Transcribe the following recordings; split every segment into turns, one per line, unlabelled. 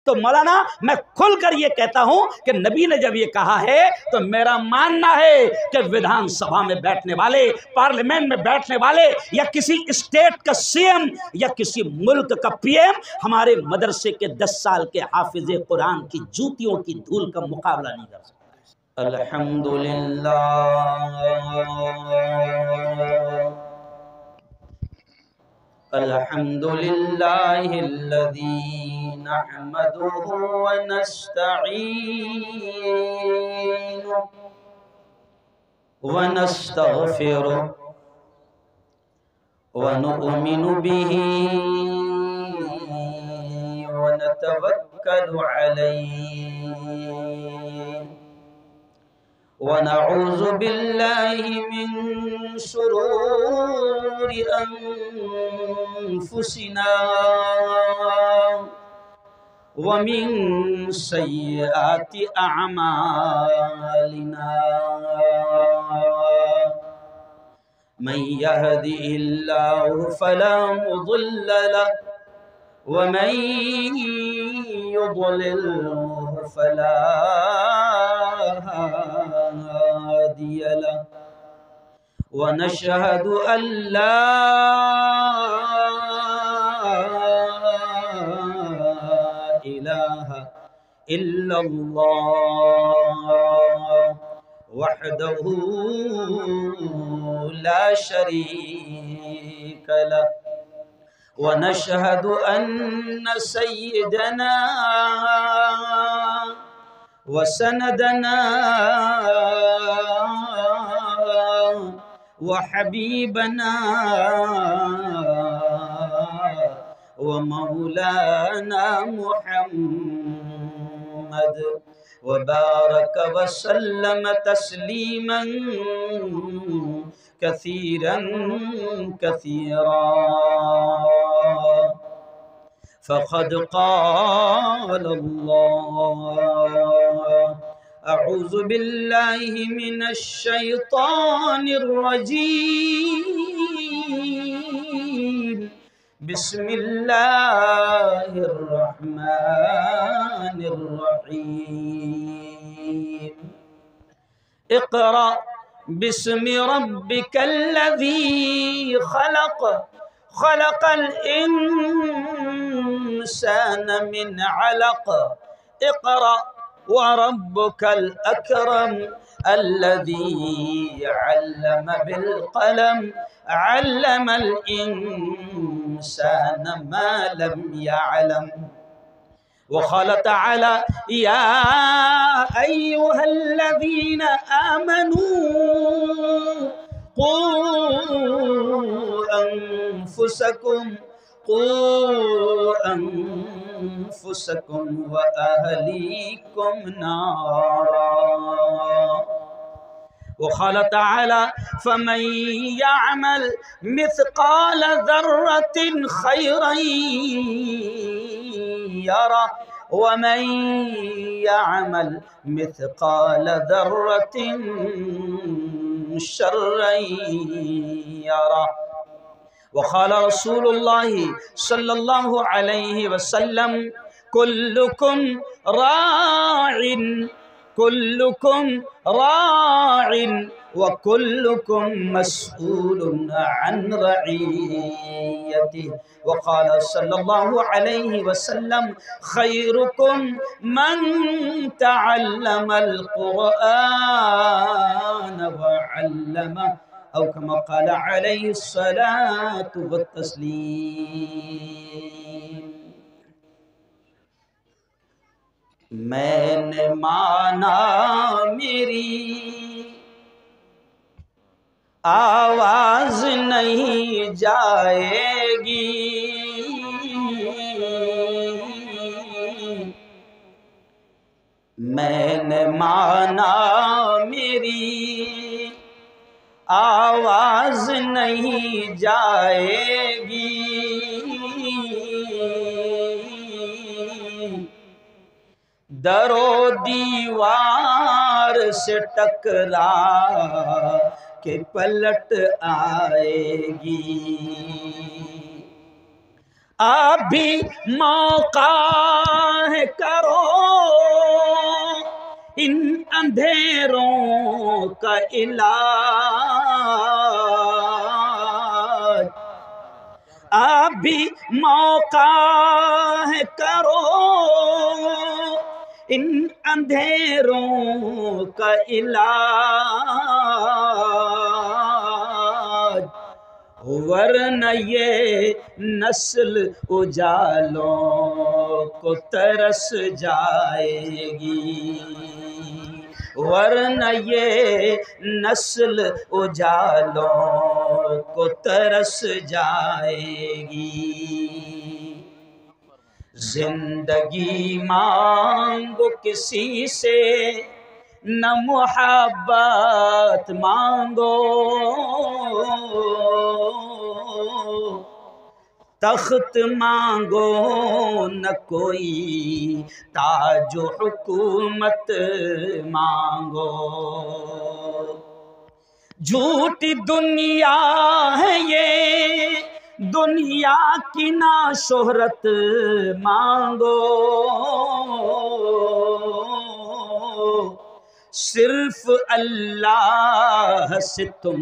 तो मौलाना मैं खुलकर ये कहता हूं कि नबी ने जब ये कहा है तो मेरा मानना है कि विधानसभा में बैठने वाले, पार्लियामेंट में बैठने वाले, या किसी स्टेट का सीएम या किसी मुल्क का पीएम हमारे मदरसे के 10 साल के हाफिज कुरान की जूतियों की धूल का मुकाबला नहीं कर सकता। अल्हम्दुलिल्लाह अल्हम्दुलिल्लाहिल्लज़ी नहमदुहु व नस्तईनुहु व नस्तगफिरुहु व नु'मिनु बिही व नतवक्कलु अलैहि व नऊज़ु बिल्लाहि मिन शुरूरि अनफुसिना व मिन सय्यिआति अअमालिना मन यहदिहिल्लाहु फला मुदिल्ल लहु व मन युद्लिल्हु फला हादिय लहु व नशहदु अल्ला इलाहा इल्लल्लाह वहदहु ला शरीक लहु व नशहदु अन्न सय्यदना व सनदना व हबीबना व मौलाना मुहम्मद व बारक व सल्लम तस्लीमन कसीरन कसीरा फ़क़द क़ाल अल्लाह अऊज़ु बिल्लाहि मिनश शैतानिर रजीम बिस्मिल्लाहिर रहमानिर रहीम इक़रा बिस्मि रब्बिकल्लज़ी खलक़ खलक़ल इंसान मिन अलक़ इक़रा व रब्बुकल अकरम अल्लज़ी अल्लम बिल क़लम अल्लमल इंसान मा लम यअलम व क़ाल तआला या अय्युहल्लज़ीना आमनू क़ू अनफुसकुम व अहलीकुम नारा व क़ाल तआला फमन यअमल मिस्क़ाल ज़र्रतिन खैरन यरा व मन यअमल मिस्क़ाल ज़र्रतिन शर्रन यरा व क़ाल रसूलुल्लाहि सल्लल्लाहु अलैहि वसल्लम कुल्लुकुम राइन व कुल्लुकुम मस्ऊलुन अन रईयतिहि व क़ाल सल्लल्लाहु अलैहि वसल्लम खैरुकुम मन तअल्लमल क़ुरआन व अल्लमह औ कमा क़ाल अलैहि सलातु व तस्लीम। मैंने माना मेरी आवाज नहीं जाएगी, मैंने माना मेरी आवाज नहीं जाएगी, दरो दीवार से टकरा के पलट आएगी। अभी मौका है, करो इन अंधेरों का इलाज। अभी मौका है, करो इन अंधेरों का इलाज, वरना ये नस्ल उजालों को तरस जाएगी, वरना ये नस्ल उजालों को तरस जाएगी। जिंदगी मांगो किसी से, न मुहब्बत मांगो, तख्त मांगो न कोई ताजो हुकूमत मांगो। झूठी दुनिया है ये, दुनिया की ना शोहरत मांगो, सिर्फ अल्लाह से तुम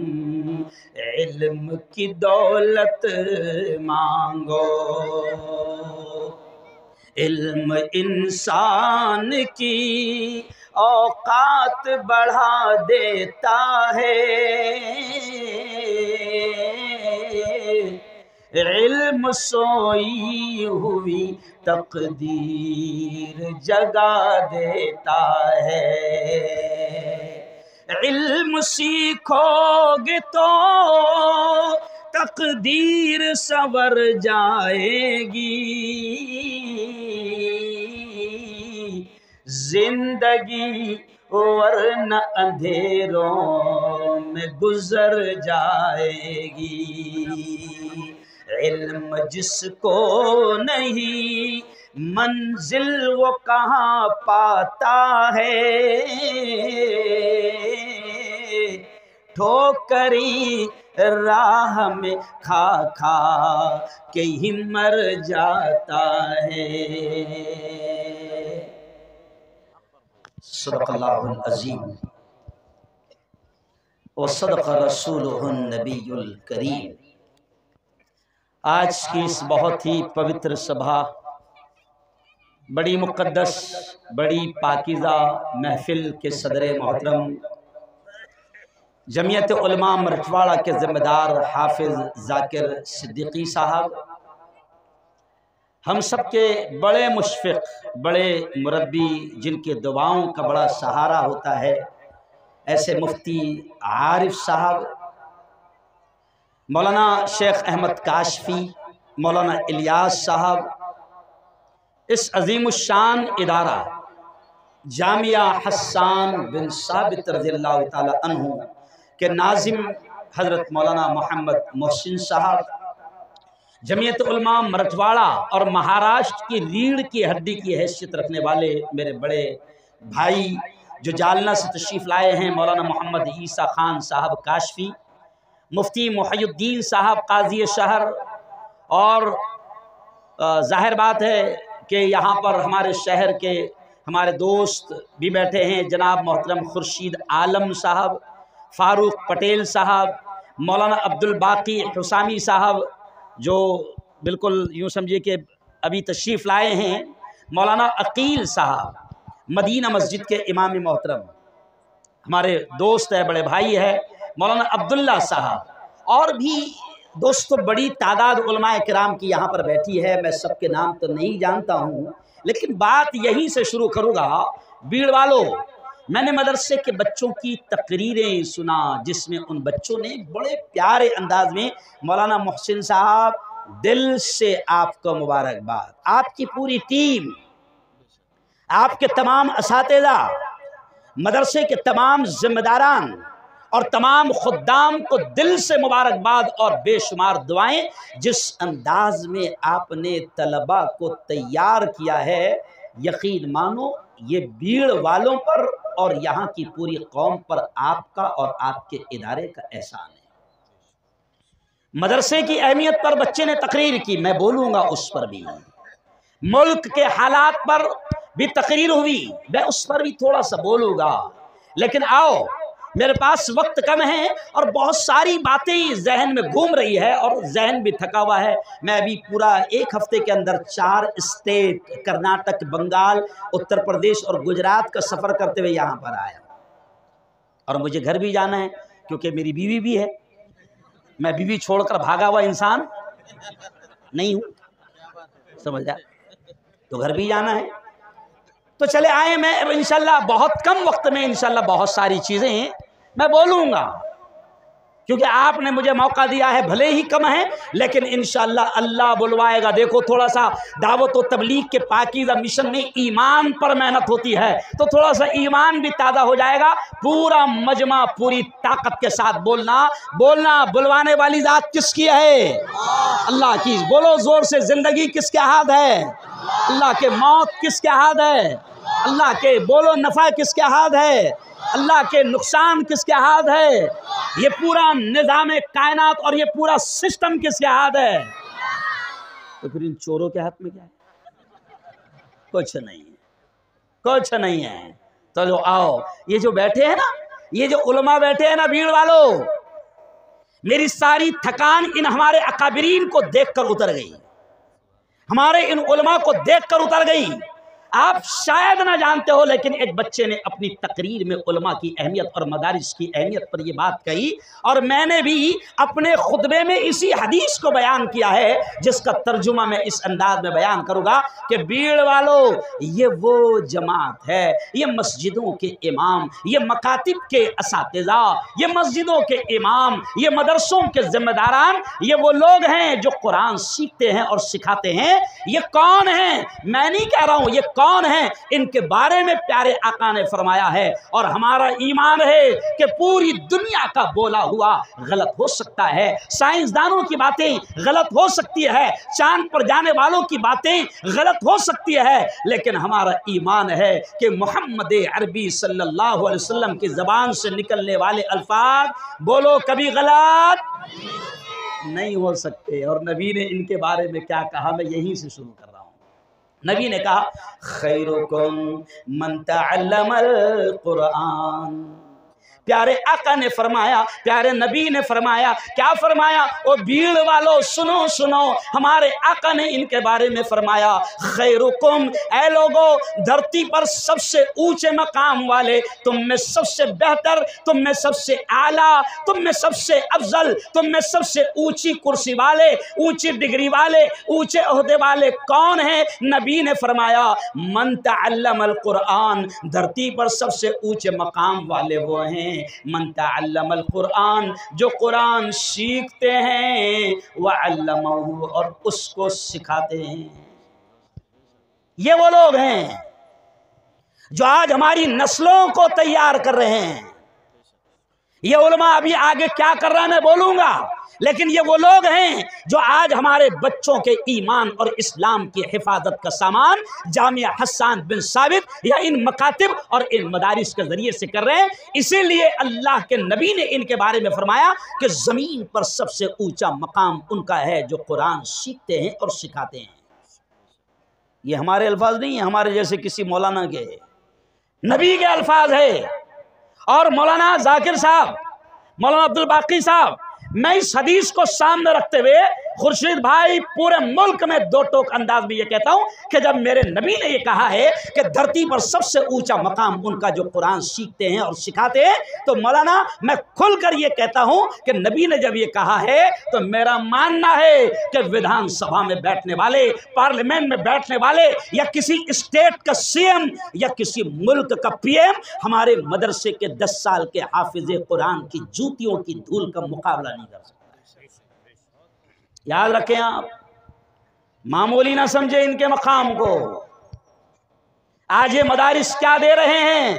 इल्म की दौलत मांगो। इल्म इंसान की औकात बढ़ा देता है, इल्म सोई हुई तकदीर जगा देता है। इल्म सीखोगे तो तकदीर संवर जाएगी, जिंदगी वरना अंधेरों में गुजर जाएगी। इल्म जिसको नहीं मंजिल वो कहाँ पाता है, ठोकरी राह में खा खा के ही मर जाता है। सदक़ल्लाहुल अज़ीम व सदक़ रसूलुहुन नबियुल करीम। आज की इस बहुत ही पवित्र सभा, बड़ी मुक़द्दस, बड़ी पाकीज़ा महफिल के सदर मोहतरम जमीयत उलमा मरठवाड़ा के ज़िम्मेदार हाफिज़ ज़ाकिर सिद्दीकी साहब, हम सब के बड़े मुशफ़िक़, बड़े मुरब्बी, जिनके दुआओं का बड़ा सहारा होता है, ऐसे मुफ्ती आरिफ साहब, मौलाना शेख अहमद काशफ़ी, मौलाना इलियास साहब, इस अज़ीमुश्शान इदारा जामिया हस्सान बिन साबित रज़ियल्लाहु ताला अन्हु के नाज़िम हज़रत मौलाना मोहम्मद मोहसिन साहब, जमीयत उलमा मरठवाड़ा और महाराष्ट्र की रीढ़ की हड्डी की हैसियत रखने वाले मेरे बड़े भाई जो जालना से तशरीफ़ लाए हैं, मौलाना मोहम्मद ईसा खान साहब काशफ़ी, मुफ्ती मुहय्यद्दीन साहब काज़ी शहर, और ज़ाहिर बात है कि यहाँ पर हमारे शहर के हमारे दोस्त भी बैठे हैं, जनाब मोहतरम खुर्शीद आलम साहब, फ़ारूक पटेल साहब, मौलाना अब्दुल बाकी हुसामी साहब जो बिल्कुल यूँ समझिए कि अभी तशरीफ़ लाए हैं, मौलाना अकील साहब मदीना मस्जिद के इमाम मोहतरम, हमारे दोस्त है, बड़े भाई है, मौलाना अब्दुल्ला साहब, और भी दोस्तों बड़ी तादाद उलमाए किराम की यहाँ पर बैठी है। मैं सबके नाम तो नहीं जानता हूँ, लेकिन बात यहीं से शुरू करूँगा। भीड़ वालों, मैंने मदरसे के बच्चों की तकरीरें सुना, जिसमें उन बच्चों ने बड़े प्यारे अंदाज में, मौलाना मोहसिन साहब दिल से आपको मुबारकबाद, आपकी पूरी टीम, आपके तमाम असातिज़ा, मदरसे के तमाम जिम्मेदारान और तमाम खुद्दाम को दिल से मुबारकबाद और बेशुमार दुआएं। जिस अंदाज में आपने तलबा को तैयार किया है, यकीन मानो ये भीड़ वालों पर और यहाँ की पूरी कौम पर आपका और आपके इदारे का एहसान है। मदरसे की अहमियत पर बच्चे ने तकरीर की, मैं बोलूँगा उस पर भी। मुल्क के हालात पर भी तकरीर हुई, मैं उस पर भी थोड़ा सा बोलूँगा। लेकिन आओ, मेरे पास वक्त कम है और बहुत सारी बातें जहन में घूम रही है और जहन भी थका हुआ है। मैं अभी पूरा एक हफ्ते के अंदर 4 स्टेट, कर्नाटक, बंगाल, उत्तर प्रदेश और गुजरात का सफ़र करते हुए यहाँ पर आया और मुझे घर भी जाना है क्योंकि मेरी बीवी भी है। मैं बीवी छोड़कर भागा हुआ इंसान नहीं हूँ, समझ जा, तो घर भी जाना है। तो चले आए, मैं अब इंशाल्लाह बहुत कम वक्त में इंशाल्लाह बहुत सारी चीज़ें मैं बोलूँगा क्योंकि आपने मुझे मौका दिया है, भले ही कम है लेकिन इंशाल्लाह अल्लाह बुलवाएगा। देखो, थोड़ा सा दावत व तबलीग के पाकीज़ा मिशन में ईमान पर मेहनत होती है तो थोड़ा सा ईमान भी ताज़ा हो जाएगा। पूरा मजमा पूरी ताकत के साथ बोलना। बुलवाने वाली ज़ात किसकी है? अल्लाह की। बोलो ज़ोर से, ज़िंदगी किसके हाथ है? अल्लाह के। मौत किसके हाथ है? अल्लाह के। बोलो, नफ़ा किसके हाथ है? अल्लाह के। नुकसान किसके हाथ है? ये पूरा निज़ाम कायनात और ये पूरा सिस्टम किसके हाथ है? तो फिर इन चोरों के हाथ में क्या है? कुछ नहीं है, कुछ नहीं है। तो जो आओ, ये जो बैठे हैं ना, ये जो उलमा बैठे हैं ना, भीड़ वालों, मेरी सारी थकान इन हमारे अकाबिरीन को देखकर उतर गई, हमारे इन उलमा को देखकर उतर गई। आप शायद ना जानते हो लेकिन एक बच्चे ने अपनी तकरीर में उलमा की अहमियत और मदारिस की अहमियत पर यह बात कही और मैंने भी अपने खुतबे में इसी हदीस को बयान किया है जिसका तर्जुमा मैं इस अंदाज में बयान करूंगा कि भीड़ वालों, ये वो जमात है, ये मस्जिदों के इमाम, ये मकातिब के असातिज़ा, ये मस्जिदों के इमाम, ये मदरसों के जिम्मेदारान, ये वो लोग हैं जो कुरान सीखते हैं और सिखाते हैं। ये कौन है? मैं नहीं कह रहा हूं ये कौन है, इनके बारे में प्यारे आका ने फरमाया है और हमारा ईमान है कि पूरी दुनिया का बोला हुआ गलत हो सकता है, साइंसदानों की बातें गलत हो सकती है, चांद पर जाने वालों की बातें गलत हो सकती है, लेकिन हमारा ईमान है कि मोहम्मद अरबी सल्लल्लाहु अलैहि वसल्लम की ज़बान से निकलने वाले अल्फाज बोलो कभी गलत नहीं हो सकते। और नबी ने इनके बारे में क्या कहा, मैं यहीं से शुरू कर रहा हूँ। नबी ने कहा, खैरुकुम मन तअल्लमल कुरान। प्यारे आका ने फरमाया, प्यारे नबी ने फरमाया, क्या फरमाया? ओ भीड़ वालों, सुनो सुनो, हमारे आका ने इनके बारे में फरमाया, खैरुकुम, ऐ लोगों, धरती पर सबसे ऊंचे मकाम वाले, तुम में सबसे बेहतर, तुम में सबसे आला, तुम में सबसे अफजल, तुम में सबसे ऊंची कुर्सी वाले, ऊंची डिग्री वाले, ऊंचे ओहदे वाले कौन है? नबी ने फरमाया, मन तअल्लमल कुरान, धरती पर सबसे ऊंचे मकाम वाले वो हैं मन तअल्लमल कुरान, जो कुरान सीखते हैं, व अल्लमहु, और उसको सिखाते हैं। ये वो लोग हैं जो आज हमारी नस्लों को तैयार कर रहे हैं। ये उलमा अभी आगे क्या कर रहा है मैं बोलूंगा, लेकिन ये वो लोग हैं जो आज हमारे बच्चों के ईमान और इस्लाम की हिफाजत का सामान जामिया हसन बिन साबित या इन मकातिब और इन मदारिस के जरिए से कर रहे हैं। इसीलिए अल्लाह के नबी ने इनके बारे में फरमाया कि ज़मीन पर सबसे ऊंचा मकाम उनका है जो कुरान सीखते हैं और सिखाते हैं। ये हमारे अल्फाज नहीं है, हमारे जैसे किसी मौलाना के, नबी के अल्फाज है। और मौलाना जाकिर साहब, मौलाना अब्दुल बाकी साहब, मैं इस हदीस को सामने रखते हुए खुर्शीद भाई पूरे मुल्क में दो टोक अंदाज में ये कहता हूं कि जब मेरे नबी ने ये कहा है कि धरती पर सबसे ऊंचा मकाम उनका जो कुरान सीखते हैं और सिखाते हैं, तो मौलाना मैं खुलकर ये कहता हूं कि नबी ने जब ये कहा है तो मेरा मानना है कि विधानसभा में बैठने वाले, पार्लियामेंट में बैठने वाले, या किसी स्टेट का सीएम या किसी मुल्क का पीएम हमारे मदरसे के 10 साल के हाफिज कुरान की जूतियों की धूल का मुकाबला नहीं कर सकता। याद रखें आप, मामूली ना समझे इनके मकाम को। आज ये मदारिस क्या दे रहे हैं,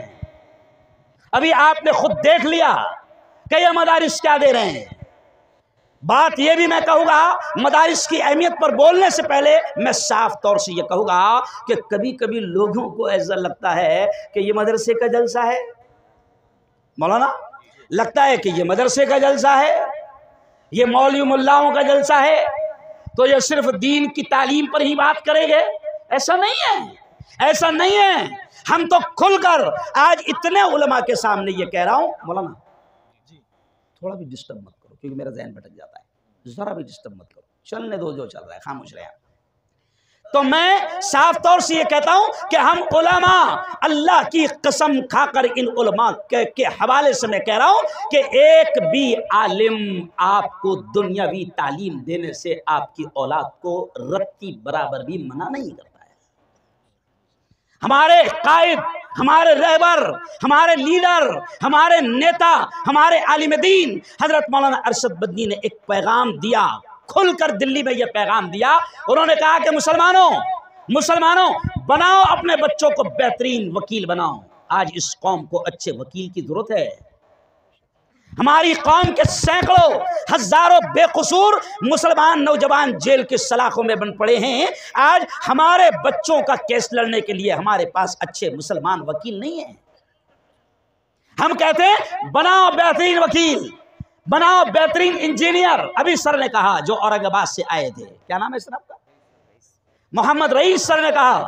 अभी आपने खुद देख लिया कि ये मदारिस क्या दे रहे हैं। बात ये भी मैं कहूँगा, मदारिस की अहमियत पर बोलने से पहले मैं साफ तौर से ये कहूँगा कि कभी कभी लोगों को ऐसा लगता है कि ये मदरसे का जलसा है। मौलाना, लगता है कि ये मदरसे का जलसा है। ये मौलवी मुल्लाओं का जलसा है तो ये सिर्फ दीन की तालीम पर ही बात करेंगे, ऐसा नहीं है, ऐसा नहीं है। हम तो खुलकर आज इतने उलमा के सामने ये कह रहा हूं, मौलाना थोड़ा भी डिस्टर्ब मत करो क्योंकि मेरा जहन भटक जाता है, जरा भी डिस्टर्ब मत करो, चलने दो जो चल रहा है, खामोश रहे। तो मैं साफ तौर से ये कहता हूं कि हम उलमा, अल्लाह की कसम खाकर इन उलमा के हवाले से मैं कह रहा हूं कि एक भी आलिम आपको दुनियावी तालीम देने से आपकी औलाद को रत्ती बराबर भी मना नहीं करता है। हमारे कायद, हमारे रहबर, हमारे लीडर, हमारे नेता, हमारे आलिम दीन हजरत मौलाना अरशद बदनी ने एक पैगाम दिया, खुलकर दिल्ली में यह पैगाम दिया। उन्होंने कहा कि मुसलमानों बनाओ अपने बच्चों को बेहतरीन वकील बनाओ। आज इस कौम को अच्छे वकील की जरूरत है। हमारी कौम के सैकड़ों हजारों बेकसूर मुसलमान नौजवान जेल के सलाखों में बन पड़े हैं। आज हमारे बच्चों का केस लड़ने के लिए हमारे पास अच्छे मुसलमान वकील नहीं है। हम कहते हैं बनाओ बेहतरीन वकील, बनाओ बेहतरीन इंजीनियर। अभी सर ने कहा, जो औरंगाबाद से आए थे, क्या नाम है सर आपका? मोहम्मद रईस सर ने कहा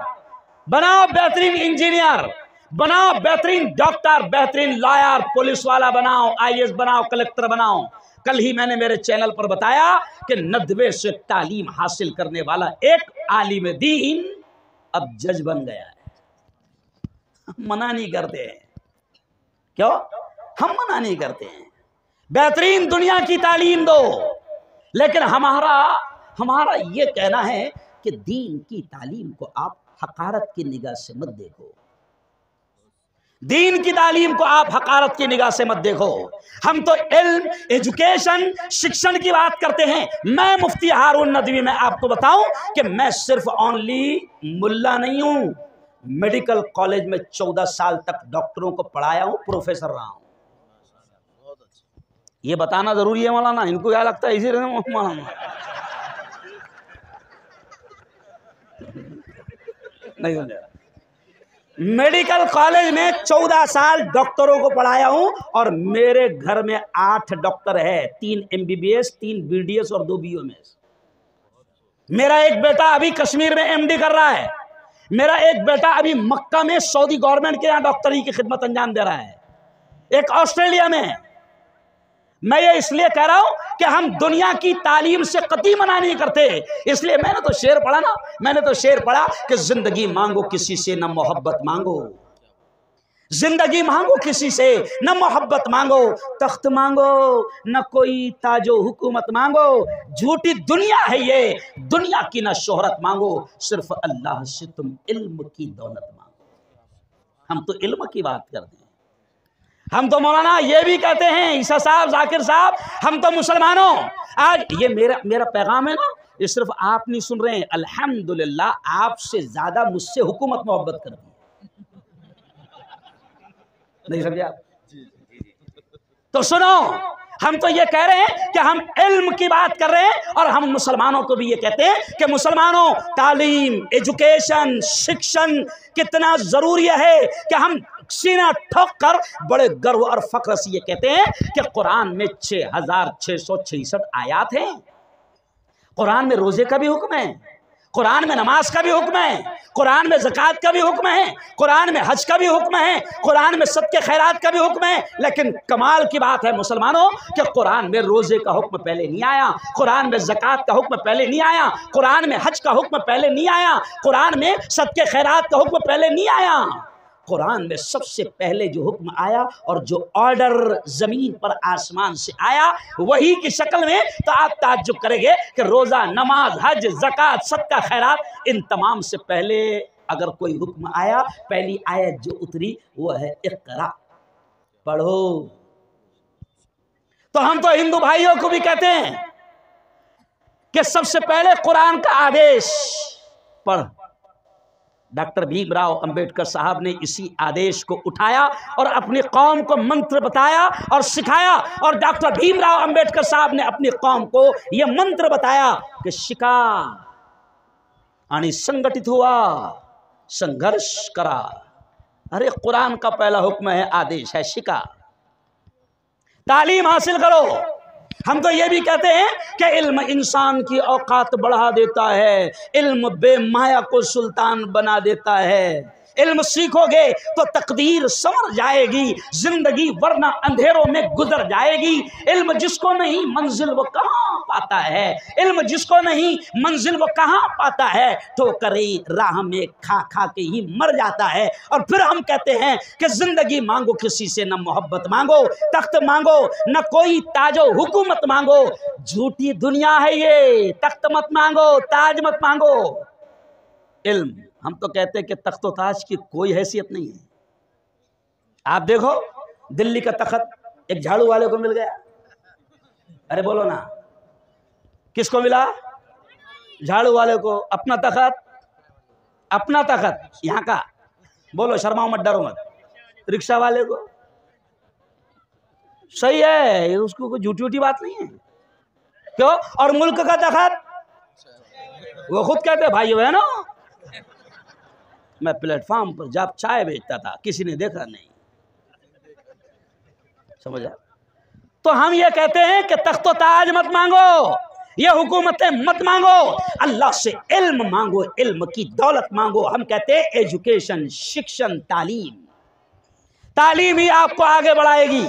बनाओ बेहतरीन इंजीनियर, बनाओ बेहतरीन डॉक्टर, बेहतरीन लॉयर, पुलिस वाला बनाओ, आईएएस बनाओ, कलेक्टर बनाओ। कल ही मैंने मेरे चैनल पर बताया कि 90 से तालीम हासिल करने वाला एक आलिम दीन अब जज बन गया है। मना नहीं करते हैं, क्यों? हम मना नहीं करते हैं, बेहतरीन दुनिया की तालीम दो, लेकिन हमारा ये कहना है कि दीन की तालीम को आप हकारत की निगाह से मत देखो, दीन की तालीम को आप हकारत की निगाह से मत देखो। हम तो इल्म, एजुकेशन, शिक्षण की बात करते हैं। मैं मुफ्ती हारून नदवी में आपको बताऊं कि मैं सिर्फ ओनली मुल्ला नहीं हूं, मेडिकल कॉलेज में 14 साल तक डॉक्टरों को पढ़ाया हूं, प्रोफेसर रहा हूं। ये बताना जरूरी है मौलाना, इनको क्या लगता है इसी नहीं समझा। मेडिकल कॉलेज में 14 साल डॉक्टरों को पढ़ाया हूं और मेरे घर में 8 डॉक्टर है, 3 MBBS, 3 BDS और 2 BOMS। मेरा एक बेटा अभी कश्मीर में MD कर रहा है, मेरा एक बेटा अभी मक्का में सऊदी गवर्नमेंट के यहाँ डॉक्टरी की खिदमत अंजाम दे रहा है, एक ऑस्ट्रेलिया में। मैं ये इसलिए कह रहा हूं कि हम दुनिया की तालीम से कतई मना नहीं करते। इसलिए मैंने तो शेर पढ़ा ना, मैंने तो शेर पढ़ा कि जिंदगी मांगो किसी से न मोहब्बत मांगो, जिंदगी मांगो किसी से न मोहब्बत मांगो, तख्त मांगो न कोई ताजो हुकूमत मांगो, झूठी दुनिया है ये, दुनिया की न शोहरत मांगो, सिर्फ अल्लाह से तुम इल्म की दौलत मांगो। हम तो इल्म की बात करते हैं। हम तो मौलाना ये भी कहते हैं, ईसा साहब, जाकिर साहब, हम तो मुसलमानों, आज ये मेरा पैगाम है ना, ये सिर्फ आप नहीं सुन रहे हैं, अल्हम्दुलिल्लाह आपसे ज्यादा मुझसे हुकूमत मोहब्बत करती है। नहीं समझे आप? तो सुनो, हम तो ये कह रहे हैं कि हम इल्म की बात कर रहे हैं और हम मुसलमानों को भी ये कहते हैं कि मुसलमानों तालीम, एजुकेशन, शिक्षण कितना जरूरी है कि हम सीना ठोक कर बड़े गर्व और फख्र से ये कहते हैं कि कुरान में 6666 आयात हैं। कुरान में रोजे का भी हुक्म है, कुरान में नमाज का भी हुक्म है, कुरान में ज़कात का भी हुक्म है, कुरान में हज का भी हुक्म है, कुरान में सदके खैरात का भी हुक्म है। लेकिन कमाल की बात है मुसलमानों कि कुरान में रोजे का हुक्म पहले नहीं आया, कुरान में ज़कात का हुक्म पहले नहीं आया, कुरान में हज का हुक्म पहले नहीं आया, कुरान में सदके खैरात का हुक्म पहले नहीं आया। कुरान में सबसे पहले जो हुक्म आया और जो ऑर्डर जमीन पर आसमान से आया वही की शक्ल में, तो आप ताज्जुब करेंगे कि रोजा, नमाज, हज, ज़कात, सदका खैरात, इन तमाम से पहले अगर कोई हुक्म आया, पहली आयत जो उतरी वो है इक़रा, पढ़ो। तो हम तो हिंदू भाइयों को भी कहते हैं कि सबसे पहले कुरान का आदेश पढ़। डॉक्टर भीमराव अंबेडकर साहब ने इसी आदेश को उठाया और अपनी कौम को मंत्र बताया और सिखाया, और डॉक्टर भीमराव अंबेडकर साहब ने अपनी कौम को यह मंत्र बताया कि शिका आणि संगठित हुआ, संघर्ष करा। अरे कुरान का पहला हुक्म है, आदेश है शिका, तालीम हासिल करो। हम तो ये भी कहते हैं कि इल्म इंसान की औकात बढ़ा देता है, इल्म बेमाया को सुल्तान बना देता है। इल्म सीखोगे तो तकदीर संवर जाएगी जिंदगी, वरना अंधेरों में गुजर जाएगी। इल्म जिसको नहीं मंजिल वो कहाँ पाता है, इल्म जिसको नहीं मंजिल वो कहाँ पाता है, ठोकरे राह में खा खा के ही मर जाता है। और फिर हम कहते हैं कि जिंदगी मांगो किसी से, न मोहब्बत मांगो, तख्त मांगो, न कोई ताजो हुकूमत मांगो। झूठी दुनिया है ये, तख्त मत मांगो, ताज मत मांगो। इल्म, हम तो कहते हैं कि तख्त व ताज की कोई हैसियत नहीं है। आप देखो दिल्ली का तख्त एक झाड़ू वाले को मिल गया। अरे बोलो ना, किसको मिला? झाड़ू वाले को। अपना तख्त, अपना तख्त यहाँ का, बोलो शर्माओ मत, डरो मत। रिक्शा वाले को सही है, उसको कोई झूठी झूठी बात नहीं है। क्यों? और मुल्क का तख्त वो खुद कहते भाई है ना, मैं प्लेटफॉर्म पर जब चाय बेचता था किसी ने देखा नहीं, समझा? तो हम ये कहते हैं कि तख्तो ताज मत मांगो, ये हुकूमतें मत मांगो, अल्लाह से इल्म मांगो, इल्म की दौलत मांगो। हम कहते हैं एजुकेशन, शिक्षण, तालीम, तालीम ही आपको आगे बढ़ाएगी।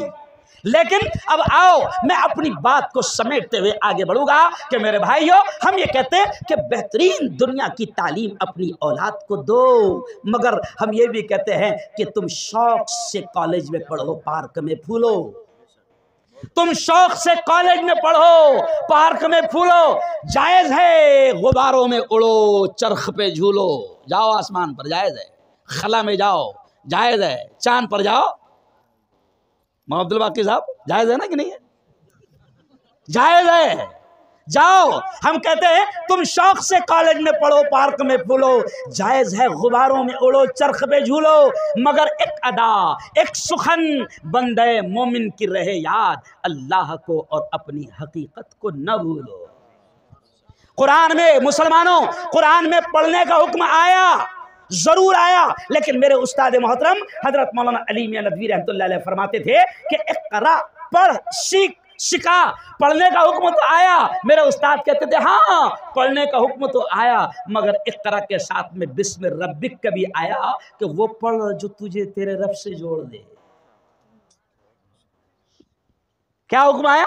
लेकिन अब आओ मैं अपनी बात को समेटते हुए आगे बढ़ूंगा कि मेरे भाइयों, हम ये कहते हैं कि बेहतरीन दुनिया की तालीम अपनी औलाद को दो, मगर हम ये भी कहते हैं कि तुम शौक से कॉलेज में पढ़ो, पार्क में फूलो। तुम शौक से कॉलेज में पढ़ो, पार्क में फूलो, जायज है गुबारों में उड़ो, चरख पे झूलो, जाओ आसमान पर जायज है, खला में जाओ जायज है, चांद पर जाओ। मोहम्मद अब्दुल बाकी साहब, जायज है ना कि नहीं है? जायज है, जाओ। हम कहते हैं तुम शौक से कॉलेज में पढ़ो, पार्क में फूलो, जायज है गुबारों में उड़ो, चरख पे झूलो, मगर एक अदा, एक सुखन बंदे मोमिन की रहे याद, अल्लाह को और अपनी हकीकत को न भूलो। कुरान में मुसलमानों, कुरान में पढ़ने का हुक्म आया, जरूर आया, लेकिन मेरे उस्ताद मोहतरम हजरत मौलाना अली मियां नदवी रहमतुल्लाह अलैह फरमाते थे कि इक़रा, पढ़, सीख, सिखा। पढ़ने का हुक्म तो आया, मेरे उस्ताद कहते थे हाँ पढ़ने का हुक्म तो आया, मगर इक़रा के साथ में बिस्म रब्बिक का भी आया कि वो पढ़ जो तुझे तेरे रब से जोड़ दे। क्या हुक्म आया?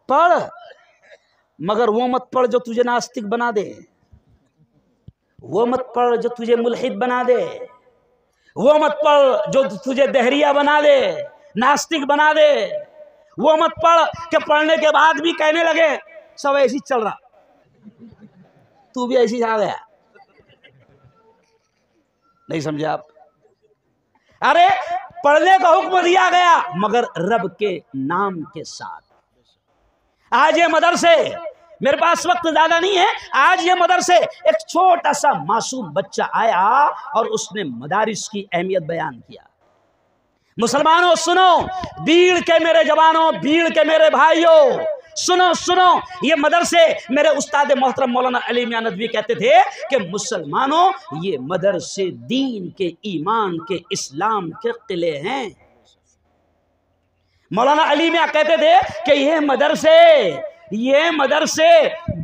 पढ़, मगर वो मत पढ़ जो तुझे नास्तिक बना दे, वो मत पढ़ जो तुझे मुल्हिद बना दे, वो मत पढ़ जो तुझे दहरिया बना दे, नास्तिक बना दे, वो मत पढ़ कि पढ़ने के बाद भी कहने लगे सब ऐसी चल रहा, तू भी ऐसी आ गया। नहीं समझे आप? अरे पढ़ने का हुक्म दिया गया मगर रब के नाम के साथ। आज ये मदरसे, मेरे पास वक्त ज्यादा नहीं है, आज ये मदरसे एक छोटा सा मासूम बच्चा आया और उसने मदारिस की अहमियत बयान किया। मुसलमानों सुनो, भीड़ के मेरे जवानों, भीड़ के मेरे भाइयों, सुनो सुनो, ये मदरसे, मेरे उस्ताद मोहतरम मौलाना अली मियां नदवी कहते थे कि मुसलमानों ये मदरसे दीन के, ईमान के, इस्लाम के किले हैं। मौलाना अली मियां कहते थे कि ये मदरसे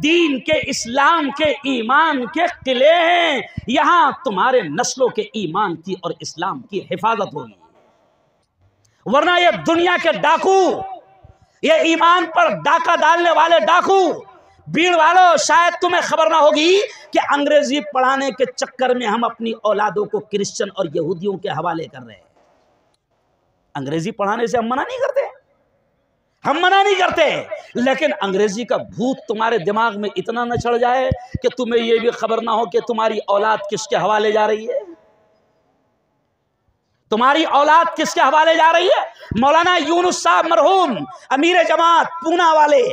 दीन के, इस्लाम के, ईमान के किले हैं, यहां तुम्हारे नस्लों के ईमान की और इस्लाम की हिफाजत होगी, वरना ये दुनिया के डाकू, ये ईमान पर डाका डालने वाले डाकू, भीड़ वालों, शायद तुम्हें खबर ना होगी कि अंग्रेजी पढ़ाने के चक्कर में हम अपनी औलादों को क्रिश्चियन और यहूदियों के हवाले कर रहे हैं। अंग्रेजी पढ़ाने से हम मना नहीं करते, हम मना नहीं करते, लेकिन अंग्रेजी का भूत तुम्हारे दिमाग में इतना न चढ़ जाए कि तुम्हें यह भी खबर ना हो कि तुम्हारी औलाद किसके हवाले जा रही है। तुम्हारी औलाद किसके हवाले जा रही है? मौलाना यूनुस साहब मरहूम अमीर जमात पूना वाले,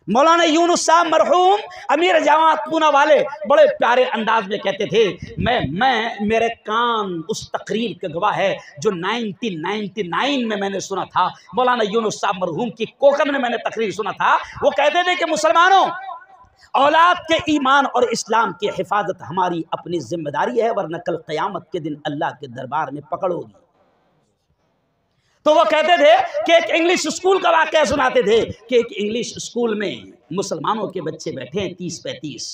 मौलाना यूनुस साहब मरहूम अमीर जमात पूना वाले बड़े प्यारे अंदाज में कहते थे, मैं मेरे कान उस तकरीर के गवाह है जो 1999 में मैंने सुना था। मौलाना यूनुस साहब मरहूम की कोकन में मैंने तकरीर सुना था। वो कहते थे कि मुसलमानों, औलाद के ईमान और इस्लाम की हिफाजत हमारी अपनी जिम्मेदारी है, वरना कल क़यामत के दिन अल्लाह के दरबार में पकड़ होगी। तो वो कहते थे कि एक इंग्लिश स्कूल का वाकया सुनाते थे कि एक इंग्लिश स्कूल में मुसलमानों के बच्चे बैठे हैं 30-35,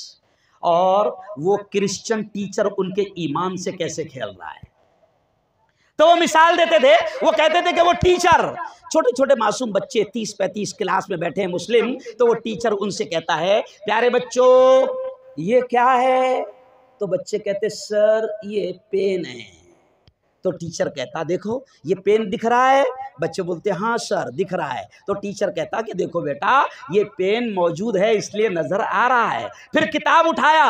और वो क्रिश्चियन टीचर उनके ईमान से कैसे खेल रहा है। तो वो मिसाल देते थे, वो कहते थे कि वो टीचर, छोटे छोटे मासूम बच्चे 30-35 क्लास में बैठे हैं मुस्लिम, तो वो टीचर उनसे कहता है, प्यारे बच्चों ये क्या है? तो बच्चे कहते सर ये पेन है। तो टीचर कहता देखो ये पेन दिख रहा है? बच्चे बोलते हाँ सर दिख रहा है। तो टीचर कहता कि देखो बेटा ये पेन मौजूद है इसलिए नजर आ रहा है। फिर किताब उठाया,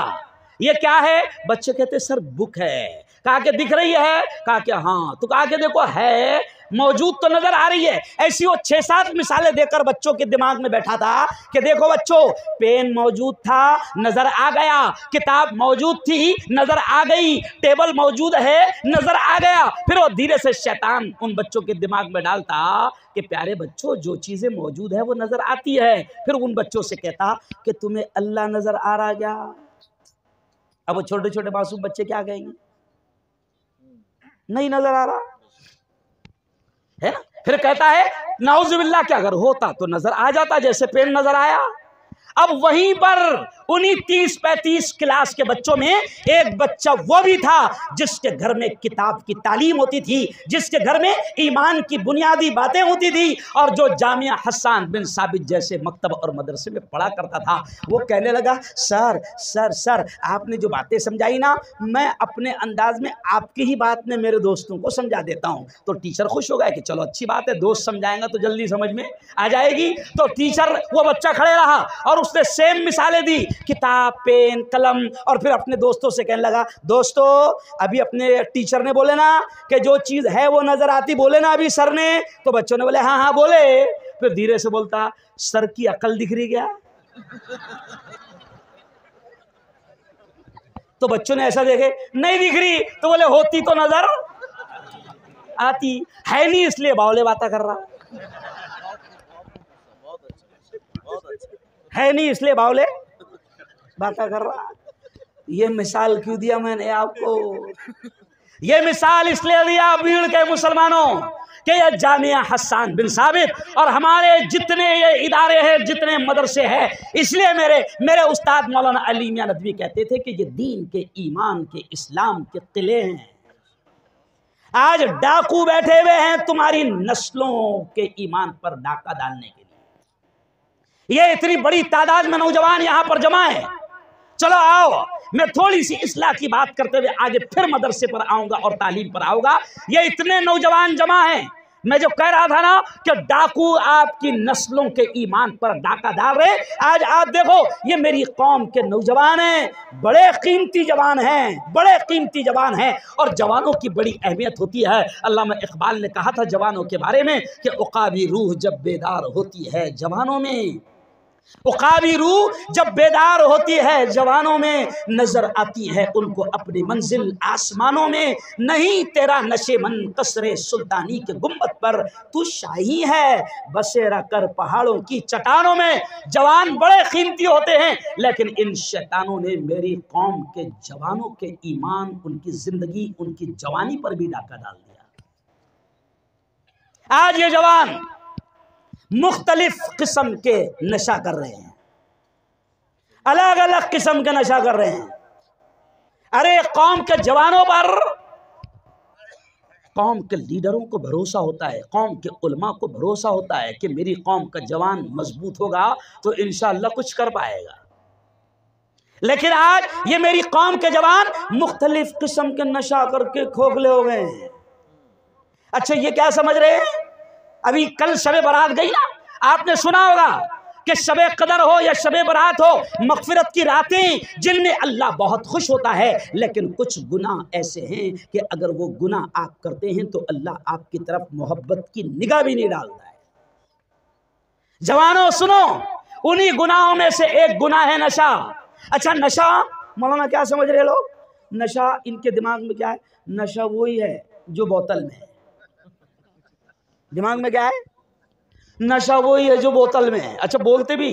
ये क्या है? बच्चे कहते सर बुक है। कहा कि दिख रही है? कहा कि हाँ। तो कहा कि देखो है, मौजूद तो नजर आ रही है। ऐसी वो 6-7 मिसालें देकर बच्चों के दिमाग में बैठा था कि देखो बच्चों पेन मौजूद था नजर आ गया, किताब मौजूद थी नजर आ गई, टेबल मौजूद है नजर आ गया। फिर वो धीरे से शैतान उन बच्चों के दिमाग में डालता कि प्यारे बच्चों जो चीजें मौजूद है वो नजर आती है। फिर उन बच्चों से कहता कि तुम्हें अल्लाह नजर आ रहा क्या? अब वो छोटे छोटे मासूम बच्चे क्या कहेंगे? नहीं नजर आ रहा है ना। फिर कहता है नाउजुबिल्लाह क्या अगर होता तो नजर आ जाता जैसे पेन नजर आया। अब वहीं पर उन्हीं 30-35 क्लास के बच्चों में एक बच्चा वो भी था जिसके घर में किताब की तालीम होती थी, जिसके घर में ईमान की बुनियादी बातें होती थी, और जो जामिया हसन बिन साबित जैसे मकतब और मदरसे में पढ़ा करता था। वो कहने लगा सर सर सर आपने जो बातें समझाई ना, मैं अपने अंदाज में आपकी ही बात में मेरे दोस्तों को समझा देता हूँ। तो टीचर खुश हो गया कि चलो अच्छी बात है, दोस्त समझाएंगा तो जल्दी समझ में आ जाएगी। तो टीचर वो बच्चा खड़े रहा और उसने सेम मिसालें दी, किताब पेन कलम, और फिर अपने दोस्तों से कहने लगा दोस्तों अभी अपने टीचर ने बोले ना कि जो चीज है वो नजर आती, बोले ना अभी सर ने। तो बच्चों ने बोले हाँ हाँ बोले। फिर धीरे से बोलता सर की अकल दिख रही क्या? तो बच्चों ने ऐसा देखे नहीं दिख रही, तो बोले होती तो नजर आती है नहीं इसलिए बावले बातें कर रहा है, नहीं इसलिए बावले बातें कर रहा। ये मिसाल क्यों दिया मैंने आपको? ये मिसाल इसलिए दिया भीड़ के मुसलमानों कि ये जामिया हसन बिन साबित और हमारे जितने ये इदारे हैं, जितने मदरसे हैं, इसलिए मेरे उस्ताद मौलाना अली मियां नदवी कहते थे कि ये दीन के, ईमान के, इस्लाम के किले हैं। आज डाकू बैठे हुए हैं तुम्हारी नस्लों के ईमान पर डाका डालने के लिए। ये इतनी बड़ी तादाद में नौजवान यहां पर जमा है। चलो आओ, मैं थोड़ी सी इस्लाह की बात करते हुए आगे फिर मदरसे पर आऊंगा और तालीम पर आऊंगा। ये इतने नौजवान जमा हैं, मैं जो कह रहा था ना कि डाकू आपकी नस्लों के ईमान पर डाका डाल रहे, आज आप देखो ये मेरी कौम के नौजवान हैं, बड़े कीमती जवान हैं, बड़े कीमती जवान हैं, और जवानों की बड़ी अहमियत होती है। अल्लामा इकबाल ने कहा था जवानों के बारे में कि उकाबी रूह जब बेदार होती है जवानों में, उकाबी रूह जब बेदार होती है जवानों में, नजर आती है उनको अपनी मंजिल आसमानों में। नहीं तेरा नशे मन कसरे सुल्तानी के गुम्बद पर, तू शाही है बसेरा कर पहाड़ों की चट्टानों में। जवान बड़े कीमती होते हैं, लेकिन इन शैतानों ने मेरी कौम के जवानों के ईमान, उनकी जिंदगी, उनकी जवानी पर भी डाका डाल दिया। आज ये जवान मुख्तलिफ किस्म के नशा कर रहे हैं, अलग अलग किस्म के नशा कर रहे हैं। अरे कौम के जवानों पर कौम के लीडरों को भरोसा होता है, कौम के उलमा को भरोसा होता है कि मेरी कौम का जवान मजबूत होगा तो इंशाअल्लाह कुछ कर पाएगा। लेकिन आज ये मेरी कौम के जवान मुख्तलिफ किस्म के नशा करके खोखले हो गए हैं। अच्छा ये क्या समझ रहे हैं? अभी कल शबे बारात गई ना, आपने सुना होगा कि शबे कदर हो या शबे बारात हो, मगफिरत की रातें जिनमें अल्लाह बहुत खुश होता है, लेकिन कुछ गुनाह ऐसे हैं कि अगर वो गुनाह आप करते हैं तो अल्लाह आपकी तरफ मोहब्बत की निगाह भी नहीं डालता है। जवानों सुनो, उन्हीं गुनाहों में से एक गुनाह है नशा। अच्छा नशा मौलाना क्या समझ रहे लोग? नशा इनके दिमाग में क्या है? नशा वही है जो बोतल में है। दिमाग में क्या है? नशा वही है जो बोतल में है। अच्छा बोलते भी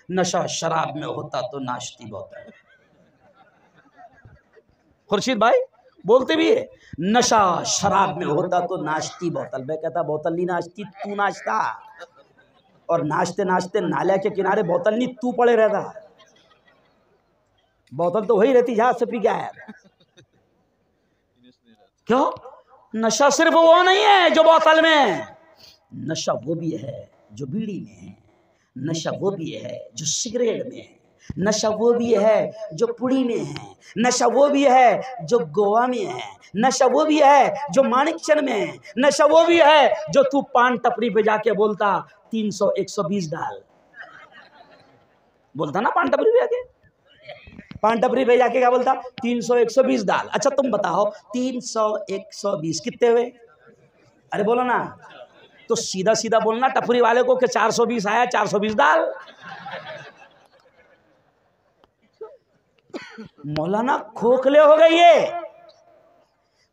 नशा शराब में होता तो नाश्ती बोतल। खुर्शीद भाई बोलते भी है। नशा शराब में होता तो नाचती बोतल। मैं कहता बोतल नहीं नाचती, तू नाचता। और नाचते नाचते नाले के किनारे बोतल नहीं तू पड़े रहता। बोतल तो वही रहती जहां से पी गया है। क्यों? नशा सिर्फ वो नहीं है जो बोतल में, नशा वो भी है जो बीड़ी में है, नशा वो भी है जो सिगरेट में है, नशा वो भी है जो पुड़ी में है, नशा वो भी है जो गोवा में है, नशा वो भी है जो माणिकचंद में है, नशा वो भी है जो तू पान टपरी पे जाके बोलता 300 120 डाल। बोलता ना पान टपरी पे जाके, पान टपरी पे जाके क्या बोलता? 300 120 डाल। अच्छा तुम बताओ 300 120 कितने हुए? अरे बोलो ना। तो सीधा सीधा बोलना टपरी वाले को कि 420 आया, 420 डाल। मौलाना खोखले हो गए, ये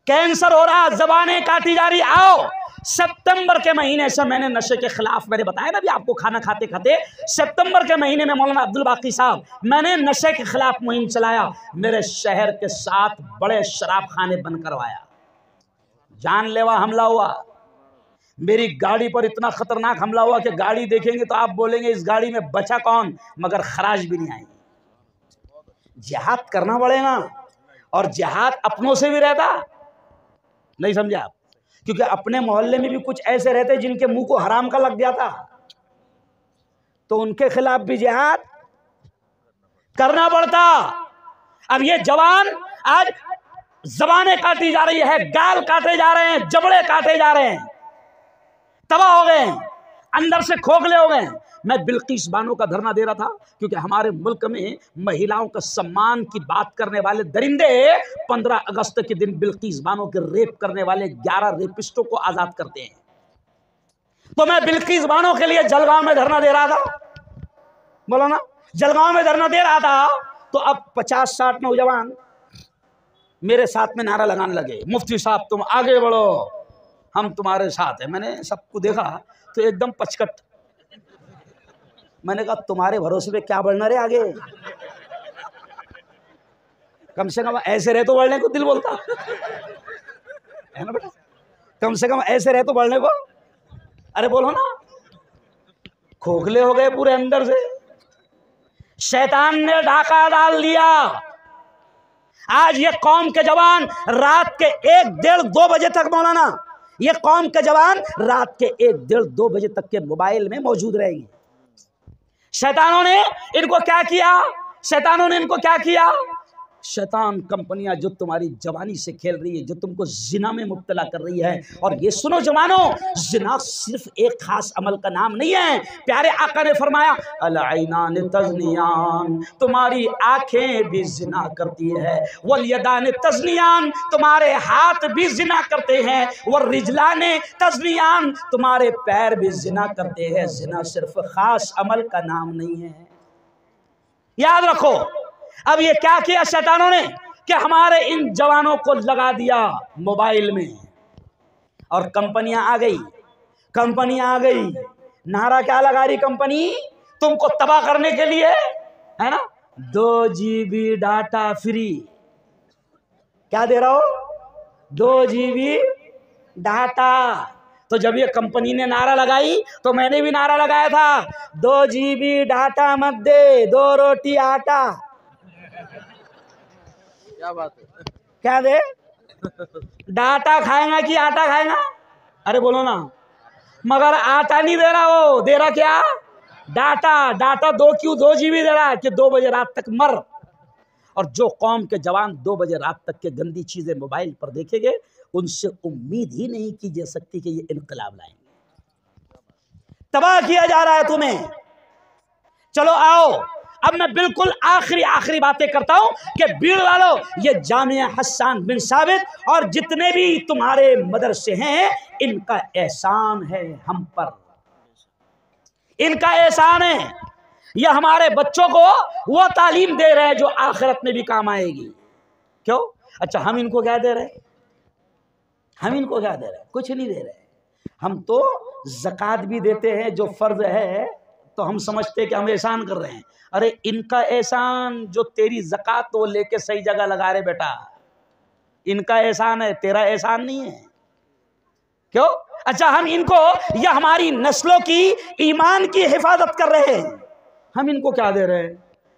कैंसर हो रहा, जबानें काटी जा रही। आओ सितंबर के महीने से मैंने नशे के खिलाफ, मैंने बताया ना भी आपको, खाना खाते खाते सितंबर के महीने में मौलाना अब्दुल बाकी साहब, मैंने नशे के खिलाफ मुहिम चलाया। मेरे शहर के 7 बड़े शराब खाने बंद करवाया। जानलेवा हमला हुआ। मेरी गाड़ी पर इतना खतरनाक हमला हुआ कि गाड़ी देखेंगे तो आप बोलेंगे इस गाड़ी में बचा कौन, मगर खराज भी नहीं आई। जिहाद करना पड़ेगा, और जिहाद अपनों से भी रहता। नहीं समझे आप? क्योंकि अपने मोहल्ले में भी कुछ ऐसे रहते जिनके मुंह को हराम का लग गया था, तो उनके खिलाफ भी जिहाद करना पड़ता। अब ये जवान आज जबानें काटी जा रही है, गाल काटे जा रहे हैं, जबड़े काटे जा रहे हैं, तबाह हो गए, अंदर से खोखले हो गए। मैं बिल्किस बानो का धरना दे रहा था क्योंकि हमारे मुल्क में महिलाओं का सम्मान की बात करने वाले दरिंदे 15 अगस्त के दिन बिल्किस बानो के रेप करने वाले 11 रेपिस्टों को आजाद करते हैं। तो मैं बिल्किस बानो के लिए जलगांव में धरना दे रहा था। बोलो ना, जलगांव में धरना दे रहा था। तो अब 50-60 नौजवान मेरे साथ में नारा लगाने लगे, मुफ्ती साहब तुम आगे बढ़ो, हम तुम्हारे साथ हैं। मैंने सबको देखा तो एकदम पचकट। मैंने कहा तुम्हारे भरोसे पे क्या बढ़ना रे आगे, कम से कम ऐसे रहे तो बढ़ने को दिल बोलता है ना बेटा, कम से कम ऐसे रहे तो बढ़ने को। अरे बोलो ना, खोखले हो गए पूरे अंदर से। शैतान ने डाका डाल दिया। आज ये कौम के जवान रात के 1 1:30 2 बजे तक, मौलाना ये कौम के जवान रात के 1 1:30 2 बजे तक के मोबाइल में मौजूद रहेंगे। शैतानों ने इनको क्या किया? शैतानों ने इनको क्या किया? शैतान कंपनियां जो तुम्हारी जवानी से खेल रही है, जो तुमको जिना में मुब्तला कर रही है। और ये सुनो जवानों, जिना सिर्फ एक खास अमल का नाम नहीं है। प्यारे आका ने फरमाया अल-ऐनान तज़नियान, तुम्हारी आंखें भी जिना करती है, वल यदान तज़नियान, तुम्हारे हाथ भी जिना करते हैं, वल रिजलान तज़नियान, तुम्हारे पैर भी जिना करते हैं। जिना सिर्फ खास अमल का नाम नहीं है, याद रखो। अब ये क्या किया शैतानों ने कि हमारे इन जवानों को लगा दिया मोबाइल में, और कंपनियां आ गई, कंपनियां आ गई। नारा क्या लगा रही कंपनी? तुमको तबाह करने के लिए, है ना, 2 GB डाटा फ्री। क्या दे रहा हो? 2 GB डाटा। तो जब ये कंपनी ने नारा लगाई तो मैंने भी नारा लगाया था, 2 GB डाटा मत दे, 2 रोटी आटा। क्या बात है? क्या दे? डाटा खाएगा कि आटा खाएगा? अरे बोलो ना। मगर आटा नहीं दे रहा, वो दे रहा क्या? डाटा। डाटा 2 क्यों 2 GB दे रहा है कि 2 बजे रात तक मर। और जो कौम के जवान 2 बजे रात तक के गंदी चीजें मोबाइल पर देखेंगे, उनसे उम्मीद ही नहीं की जा सकती कि ये इनकलाब लाएंगे। तबाह किया जा रहा है तुम्हें। चलो आओ, अब मैं बिल्कुल आखिरी बातें करता हूं कि भीड़ वालों, ये जामिया हसन बिन साबित और जितने भी तुम्हारे मदरसे हैं, इनका एहसान है हम पर, इनका एहसान है। ये हमारे बच्चों को वो तालीम दे रहे हैं जो आखिरत में भी काम आएगी। क्यों? अच्छा, हम इनको क्या दे रहे हैं? हम इनको क्या दे रहे हैं? कुछ नहीं दे रहे। हम तो ज़कात भी देते हैं जो फर्ज है, तो हम समझते हैं कि हम एहसान कर रहे हैं। अरे इनका एहसान जो तेरी ज़कात वो लेके सही जगह लगा रहे बेटा। इनका एहसान है, तेरा एहसान नहीं है। क्यों? अच्छा, हम इनको या हमारी नस्लों की ईमान की हिफाजत कर रहे हैं, हम इनको क्या दे रहे हैं?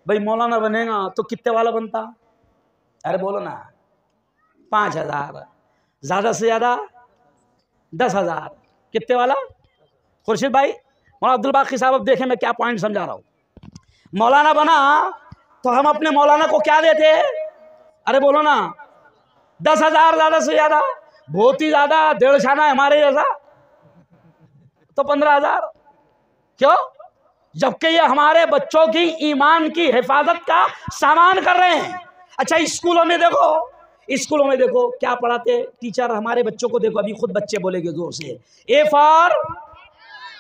भाई मौलाना बनेगा तो कितने वाला बनता? अरे बोलो ना, 5,000, ज्यादा से ज्यादा 10,000। कितने वाला? खुर्शीद भाई, मौलाना अब्दुल बाकी साहब, अब देखें मैं क्या पॉइंट समझा रहा हूं। मौलाना बना तो हम अपने मौलाना को क्या देते हैं? अरे बोलो ना, 10,000 ज्यादा से ज्यादा, बहुत ही ज्यादा 1.5 आना हमारे जैसा तो 15,000। क्यों? जबकि ये हमारे बच्चों की ईमान की हिफाजत का सामान कर रहे हैं। अच्छा, स्कूलों में देखो क्या पढ़ाते टीचर हमारे बच्चों को। देखो अभी खुद बच्चे बोलेंगे जोर से, ए फॉर,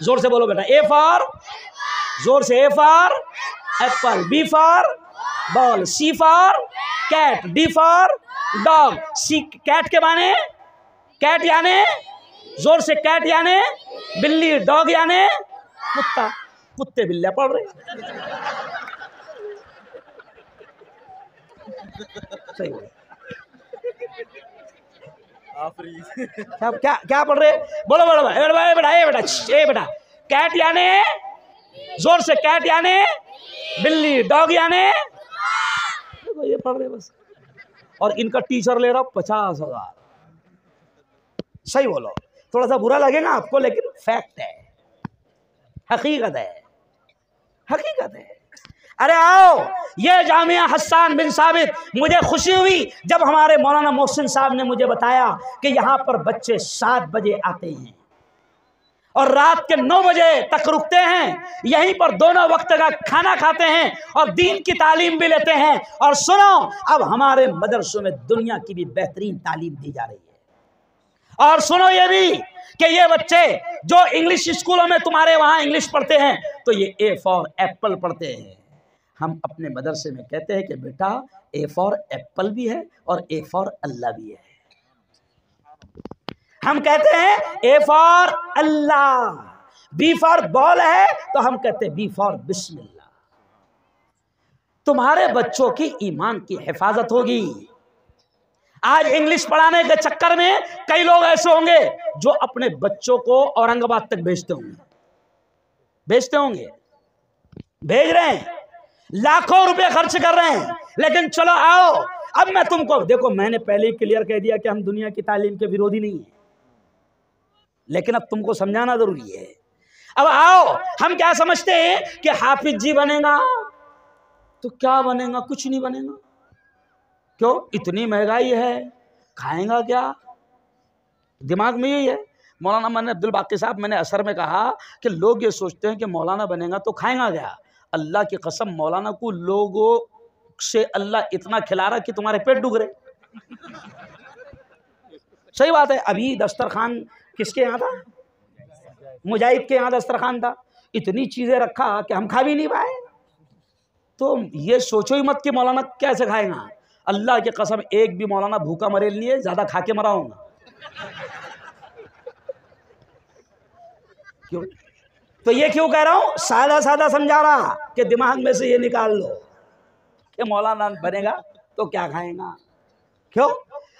जोर से बोलो बेटा, ए फॉर, जोर से, A for apple, B for ball, C for cat, D for dog. C cat के माने, कैट यानी, जोर से, कैट यानी बिल्ली, डॉग यानी कुत्ता। कुत्ते बिल्ले पढ़ रहे, सही है। क्या क्या पढ़ रहे? बोलो बोलो बेटा, कैट यानी, जोर से, कैट यानी बिल्ली, डॉग यानी, देखो ये पढ़ रहे बस। और इनका टीचर ले रहा 50,000। सही बोलो, थोड़ा सा बुरा लगेगा आपको, लेकिन फैक्ट है, हकीकत है, हकीकत है। अरे आओ, ये जामिया हसन बिन साबित, मुझे खुशी हुई जब हमारे मौलाना मोहसिन साहब ने मुझे बताया कि यहाँ पर बच्चे 7 बजे आते हैं और रात के 9 बजे तक रुकते हैं, यहीं पर दोनों वक्त का खाना खाते हैं और दीन की तालीम भी लेते हैं। और सुनो, अब हमारे मदरसों में दुनिया की भी बेहतरीन तालीम दी जा रही है। और सुनो ये भी कि ये बच्चे जो इंग्लिश स्कूलों में तुम्हारे वहां इंग्लिश पढ़ते हैं, तो ये ए फॉर एप्पल पढ़ते हैं। हम अपने मदरसे में कहते हैं कि बेटा ए फॉर एप्पल भी है और ए फॉर अल्लाह भी है। हम कहते हैं A for Allah, B for ball है तो हम कहते हैं बी फॉर बिस्मिल्लाह। तुम्हारे बच्चों की ईमान की हिफाजत होगी। आज इंग्लिश पढ़ाने के चक्कर में कई लोग ऐसे होंगे जो अपने बच्चों को औरंगाबाद तक भेजते होंगे, भेज रहे हैं, लाखों रुपए खर्च कर रहे हैं। लेकिन चलो आओ, अब मैं तुमको देखो, मैंने पहले ही क्लियर कह दिया कि हम दुनिया की तालीम के विरोधी नहीं है, लेकिन अब तुमको समझाना जरूरी है। अब आओ, हम क्या समझते हैं कि हाफिज जी बनेगा तो क्या बनेगा? कुछ नहीं बनेगा। क्यों? इतनी महंगाई है, खाएगा क्या? दिमाग में यही है। मौलाना मैंने अब्दुल बाकी साहब, मैंने असर में कहा कि लोग ये सोचते हैं कि मौलाना बनेगा तो खाएगा क्या। अल्लाह की कसम, मौलाना को लोगों से अल्लाह इतना खिला रहा कि तुम्हारे पेट डूब रहे। सही बात है। अभी दस्तरखान किसके यहाँ था? मुजाहिद के यहाँ दस्तरखान था। इतनी चीजें रखा कि हम खा भी नहीं पाए। तो ये सोचो ही मत कि मौलाना कैसे खाएगा। अल्लाह की कसम, एक भी मौलाना भूखा मरेल नहीं है, ज्यादा खा के मरा होगा। क्यों? तो ये क्यों कह रहा हूं? सादा सादा समझा रहा कि दिमाग में से ये निकाल लो कि मौलाना बनेगा तो क्या खाएगा। क्यों?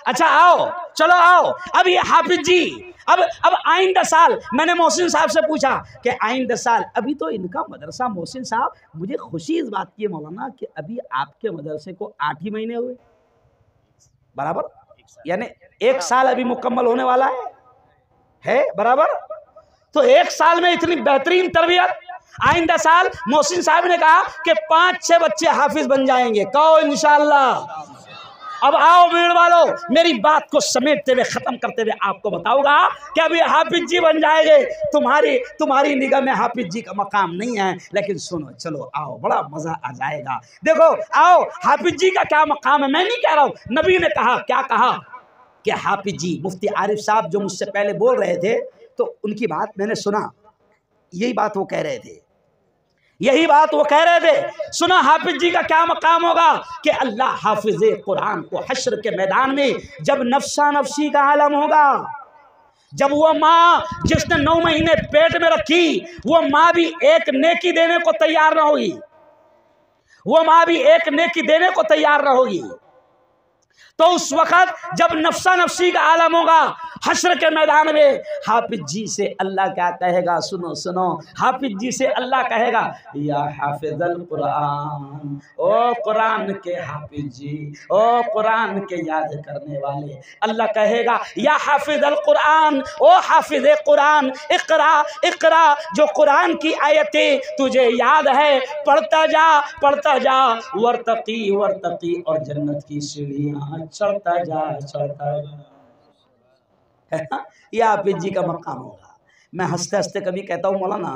अच्छा आओ, चलो आओ, अब ये हाफिज जी, अब आइंदा साल मैंने मोहसिन साहब से पूछा कि आइंदा साल, अभी तो इनका मदरसा, मोहसिन साहब मुझे खुशी इस बात की है मौलाना कि अभी आपके मदरसे को 8 ही महीने हुए, बराबर, यानी 1 साल अभी मुकम्मल होने वाला है बराबर। तो 1 साल में इतनी बेहतरीन तरबियत। आइंदा साल मोहसिन साहब ने कहा कि 5-6 बच्चे हाफिज बन जाएंगे। कहो इंशाअल्लाह। अब आओ भीड़ वालों, मेरी बात को समेटते हुए खत्म करते हुए आपको बताऊंगा कि अभी हाफिज जी बन जाएंगे। तुम्हारी निगाह में हाफिज जी का मकाम नहीं है, लेकिन सुनो, चलो आओ, बड़ा मजा आ जाएगा। देखो आओ, हाफिज जी का क्या मकाम है मैं नहीं कह रहा हूँ, नबी ने कहा, क्या कहा कि हाफिज जी, मुफ्ती आरिफ साहब जो मुझसे पहले बोल रहे थे, तो उनकी बात मैंने सुना, यही बात वो कह रहे थे, यही बात वो कह रहे थे। सुना हाफिज जी का क्या मकाम होगा कि अल्लाह हाफिज कुरान को हश्र के मैदान में जब नफ्सा नफ्सी का आलम होगा, जब वो माँ जिसने 9 महीने पेट में रखी, वो माँ भी एक नेकी देने को तैयार ना होगी, वो माँ भी एक नेकी देने को तैयार ना होगी। तो उस वक़्त जब नफ्सा नफ्सी का आलम होगा हश्र के मैदान में, हाफिज जी से अल्लाह क्या कहेगा? सुनो सुनो, हाफिज जी से अल्लाह कहेगा, या हाफिज़ल कुरान, ओ कुरान के हाफिज जी, ओ कुरान के याद करने वाले। अल्लाह कहेगा, या हाफिज़ल कुरान, ओ हाफिज कुरान, इकरा इकरा, जो कुरान की आयतें तुझे याद है पढ़ता जा, वर्तकी वर्तकी, और जन्नत की सीढ़ियां चढ़ता जा चढ़ता जा। यह हाफिज जी का मकाम होगा। मैं हंसते हंसते कभी कहता हूँ मौलाना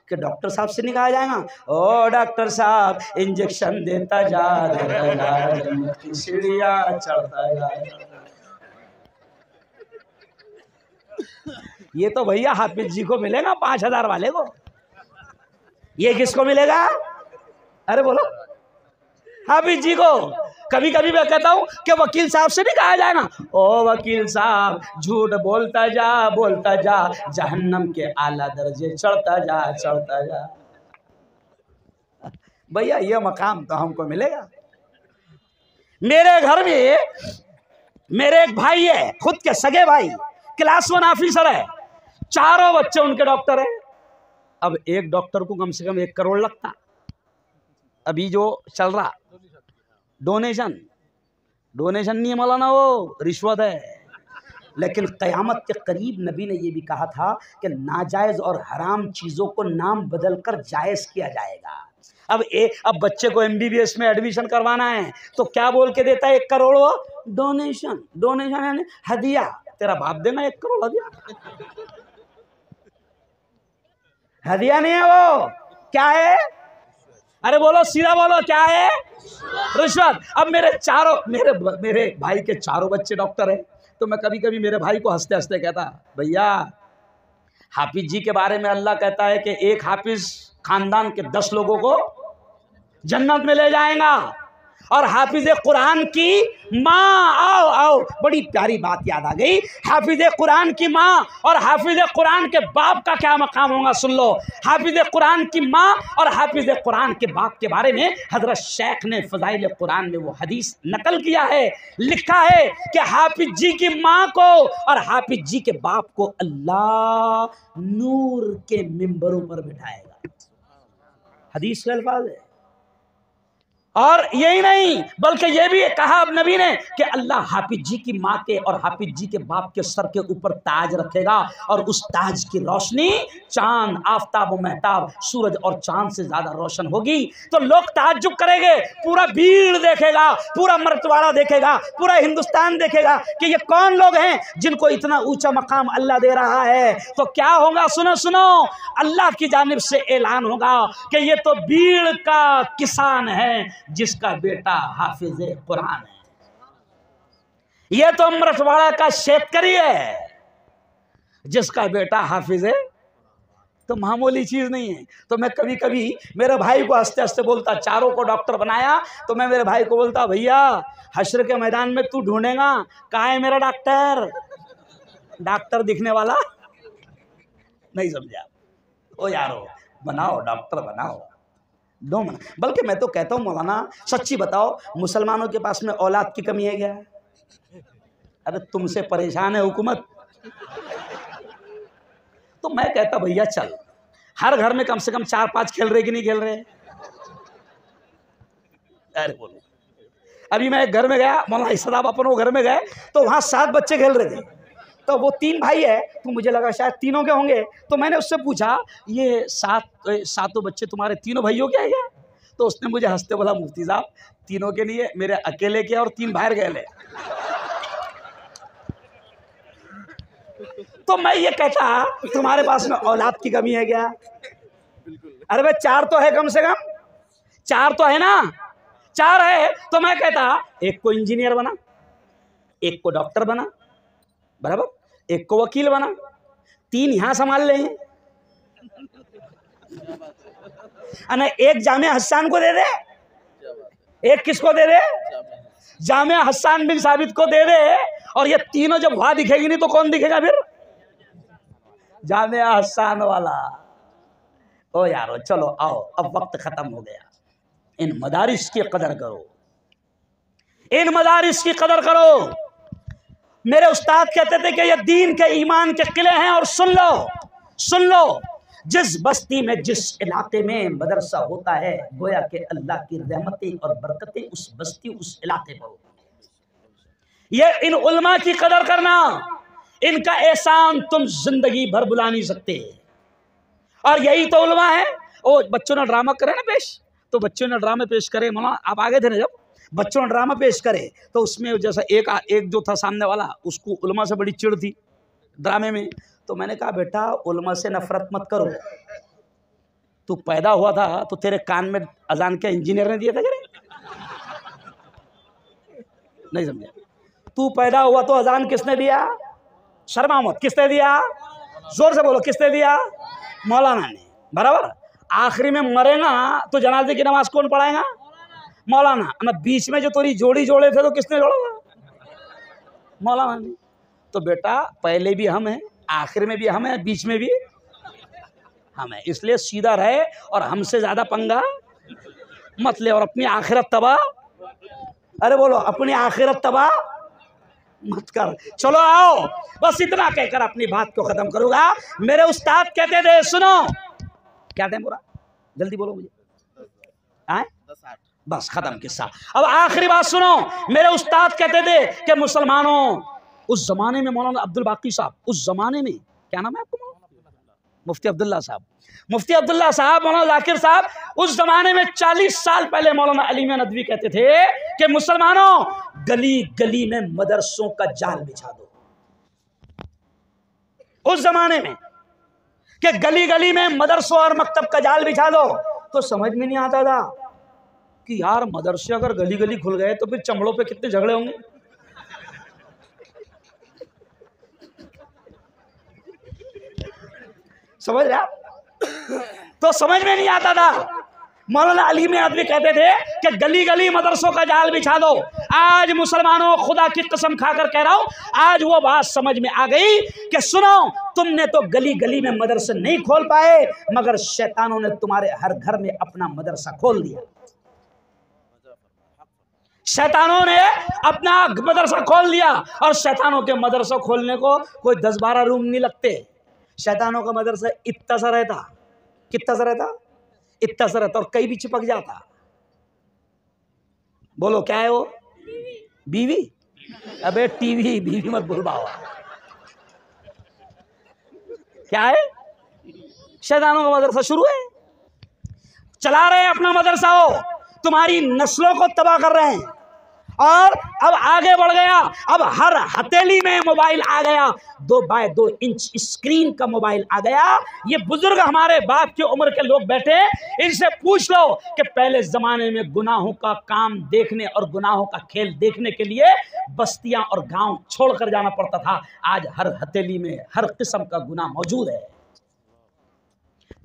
कि डॉक्टर साहब से नहीं कहा जाएगा, ओ डॉक्टर साहब इंजेक्शन देता जा जन्नत की सीढ़ियां चढ़ता जा। ये तो भैया हाफिज जी को मिलेगा 5000 वाले को, ये किसको मिलेगा? अरे बोलो, हाफिज जी को। कभी कभी मैं कहता हूँ कि वकील साहब से नहीं कहा जाएगा, ओ वकील साहब झूठ बोलता जा, जहन्नम के आला दर्जे चढ़ता जा। भैया ये मकाम तो हमको मिलेगा। मेरे घर में मेरे एक भाई है, खुद के सगे भाई, क्लास 1 ऑफिसर है, 4 बच्चे उनके डॉक्टर हैं। अब एक डॉक्टर को कम से कम 1 करोड़ लगता। अभी जो चल रहा डोनेशन नहीं है मौलाना, वो रिश्वत है। लेकिन क़यामत के करीब नबी ने ये भी कहा था कि नाजायज़ और हराम चीज़ों को नाम बदलकर जायज़ किया जाएगा। अब बच्चे को MBBS में एडमिशन करवाना है तो क्या बोल के देता है? 1 करोड़ वो डोनेशन यानी हदिया। तेरा बाप देना 1 करोड़ हदिया नहीं है, वो क्या है? अरे बोलो, सीधा बोलो, क्या है? रिश्वत। अब मेरे भाई के 4 बच्चे डॉक्टर हैं, तो मैं कभी कभी मेरे भाई को हंसते हंसते कहता, भैया हाफिज जी के बारे में अल्लाह कहता है कि एक हाफिज खानदान के 10 लोगों को जन्नत में ले जाएगा। और हाफिज कुरान की माँ, आओ बड़ी प्यारी बात याद आ गई। हाफिज कुरान की माँ और हाफिज कुरान के बाप का क्या मकाम होगा, सुन लो। हाफिज कुरान की माँ और हाफिज कुरान के बाप के बारे में हजरत शेख ने फ़ज़ाइल कुरान में वो हदीस नकल किया है। लिखा है कि हाफिज जी की माँ को और हाफिज जी के बाप को अल्लाह नूर के मिंबरों पर बिठाएगा। हदीस के अल्फाज है। और यही नहीं बल्कि ये भी कहा अब नबी ने कि अल्लाह हाफिज जी की माँ के और हाफिज जी के बाप के सर के ऊपर ताज रखेगा, और उस ताज की रोशनी चांद, आफताब और महताब, सूरज और चांद से ज्यादा रोशन होगी। तो लोग ताज्जुब करेंगे, पूरा भीड़ देखेगा, पूरा मरतवाड़ा देखेगा, पूरा हिंदुस्तान देखेगा कि ये कौन लोग हैं जिनको इतना ऊंचा मकाम अल्लाह दे रहा है। तो क्या होगा? सुनो, अल्लाह की जानिब से ऐलान होगा कि ये तो भीड़ का किसान है जिसका बेटा हाफिज कुरान है। ये तो मरठवाड़ा का शेतकरी है जिसका बेटा हाफिज है। तो मामूली चीज नहीं है। तो मैं कभी कभी मेरे भाई को हंसते हंसते बोलता, 4 को डॉक्टर बनाया, तो मैं मेरे भाई को बोलता, भैया हश्र के मैदान में तू ढूंढेगा कहाँ है मेरा डॉक्टर दिखने वाला। नहीं समझा? ओ यारो, बनाओ डॉक्टर बनाओ, दो मना। बल्कि मैं तो कहता हूँ मौलाना सच्ची बताओ, मुसलमानों के पास में औलाद की कमी है क्या? अरे तुमसे परेशान है हुकूमत। तो मैं कहता भैया चल, हर घर में कम से कम 4-5 खेल रहे कि नहीं खेल रहे? अरे बोलो, अभी मैं एक घर में गया, मौलाना साहब अपन वो घर में गए तो वहाँ 7 बच्चे खेल रहे थे। तो वो 3 भाई है, तो मुझे लगा शायद तीनों के होंगे। तो मैंने उससे पूछा, ये 7 बच्चे तुम्हारे तीनों भाइयों के हैं क्या? तो उसने मुझे हंसते बोला, मुफ्ती साहब तीनों के लिए, मेरे अकेले के और 3 बाहर गए। तो मैं ये कहता, तुम्हारे पास में औलाद की कमी है क्या? अरे भाई 4 तो है, कम से कम 4 तो है ना, 4 है। तो मैं कहता, एक को इंजीनियर बना, एक को डॉक्टर बना, बराबर, एक को वकील बना, 3 यहां संभाल ले। एक जामिया हसन को दे दे, एक किसको दे दे? जामिया हसन बिन साबित को दे दे। और ये तीनों जब वहां दिखेगी नहीं तो कौन दिखेगा फिर? जामिया हसन वाला। ओ यारो चलो आओ, अब वक्त खत्म हो गया। इन मदारिस की कदर करो, इन मदारिस की कदर करो। मेरे उस्ताद कहते थे कि ये दीन के ईमान के किले हैं। और सुन लो, जिस बस्ती में, जिस इलाके में मदरसा होता है, गोया कि अल्लाह की रहमतें और बरकतें उस बस्ती, उस इलाके पर होती। ये इन उलमा की कदर करना, इनका एहसान तुम जिंदगी भर बुला नहीं सकते। और यही तो उलमा है। ओ बच्चों ने ड्रामा करे ना पेश, तो बच्चों ने ड्रामे पेश करे, मौलाना आप आगे थे ना, जब बच्चों ने ड्रामा पेश करे तो उसमें जैसा एक जो था सामने वाला, उसको उलमा से बड़ी चिढ़ थी ड्रामे में। तो मैंने कहा बेटा उलमा से नफरत मत करो। तू पैदा हुआ था तो तेरे कान में अजान के इंजीनियर ने दिया था क्या? नहीं समझे? तू पैदा हुआ तो अजान किसने दिया? शर्मा मत, किसने दिया? जोर से बोलो, किसने दिया? मौलाना ने। बराबर। आखिरी में मरेगा तो जनाजे की नमाज कौन पढ़ाएगा? मौलाना। ना बीच में जो तेरी जोड़ी जोड़े थे तो किसने जोड़ा था? मौलाना ने। तो बेटा पहले भी हम हैं, आखिर में भी हम हैं, बीच में भी हम हैं। इसलिए सीधा रहे और हमसे ज्यादा पंगा मत ले और अपनी आखिरत तबाह, अरे बोलो, अपनी आखिरत तबाह मत कर। चलो आओ, बस इतना कहकर अपनी बात को खत्म करूंगा। मेरे उस्ताद कहते थे, सुनो, क्या टाइम पूरा, जल्दी बोलो मुझे, आए बस खत्म किस्सा। अब आखिरी बात सुनो। मेरे उस्ताद कहते थे कि मुसलमानों, उस जमाने में मौलाना अब्दुल बाकी साहब, उस जमाने में, क्या नाम है आपको? मुफ्ती अब्दुल्ला साहब। मुफ्ती अब्दुल्ला साहब, मौलाना जाकिर साहब, उस जमाने में 40 साल पहले मौलाना अली मियां नदवी कहते थे कि मुसलमानों, गली गली में मदरसों का जाल बिछा दो। उस जमाने में कि गली गली में मदरसों और मकतब का जाल बिछा दो। तो समझ में नहीं आता था कि यार मदरसे अगर गली गली खुल गए तो फिर चमड़ों पे कितने झगड़े होंगे। समझ रहे आप? तो समझ में नहीं आता था। मौलाना अली मियां नदवी कहते थे कि गली गली मदरसों का जाल बिछा दो। आज मुसलमानों, खुदा की कसम खाकर कह रहा हूं, आज वो बात समझ में आ गई कि सुनो, तुमने तो गली गली में मदरसे नहीं खोल पाए, मगर शैतानों ने तुम्हारे हर घर में अपना मदरसा खोल दिया। शैतानों ने अपना मदरसा खोल दिया। और शैतानों के मदरसा खोलने को कोई 10-12 रूम नहीं लगते। शैतानों का मदरसा इतना सा रहता, कितना सा रहता, इतना सा रहता, और कहीं भी चिपक जाता। बोलो क्या है वो? बीवी? अबे टीवी, बीवी मत बोल बाबा। क्या है? शैतानों का मदरसा शुरू है। चला रहे हैं अपना मदरसा, हो तुम्हारी नस्लों को तबाह कर रहे हैं। और अब आगे बढ़ गया, अब हर हथेली में मोबाइल आ गया, 2x2 इंच स्क्रीन का मोबाइल आ गया। ये बुजुर्ग हमारे बाप की उम्र के लोग बैठे, इनसे पूछ लो कि पहले जमाने में गुनाहों का काम देखने और गुनाहों का खेल देखने के लिए बस्तियां और गांव छोड़कर जाना पड़ता था। आज हर हथेली में हर किस्म का गुनाह मौजूद है।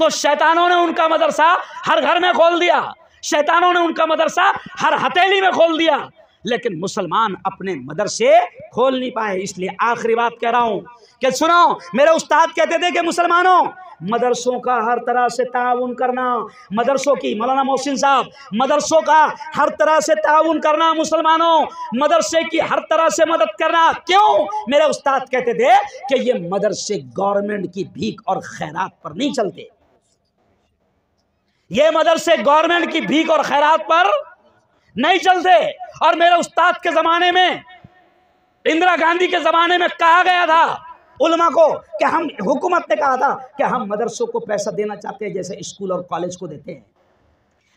तो शैतानों ने उनका मदरसा हर घर में खोल दिया, शैतानों ने उनका मदरसा हर हथेली में खोल दिया, लेकिन मुसलमान अपने मदरसे खोल नहीं पाए। इसलिए आखिरी बात कह रहा हूं कि सुनो, मेरे उस्ताद कहते थे कि मुसलमानों, मदरसों का हर तरह से ताउन करना, मदरसों की, मौलाना मोहसिन साहब, मदरसों का हर तरह से ताउन करना, मुसलमानों मदरसे की हर तरह से मदद करना। क्यों? मेरे उस्ताद कहते थे कि ये मदरसे गवर्नमेंट की भीख और खैरात पर नहीं चलते। ये मदरसे गवर्नमेंट की भीख और खैरात पर नहीं चलते। और मेरे उस्ताद के जमाने में, इंदिरा गांधी के जमाने में कहा गया था उलमा को कि हम, हुकूमत ने कहा था कि हम मदरसों को पैसा देना चाहते हैं जैसे स्कूल और कॉलेज को देते हैं।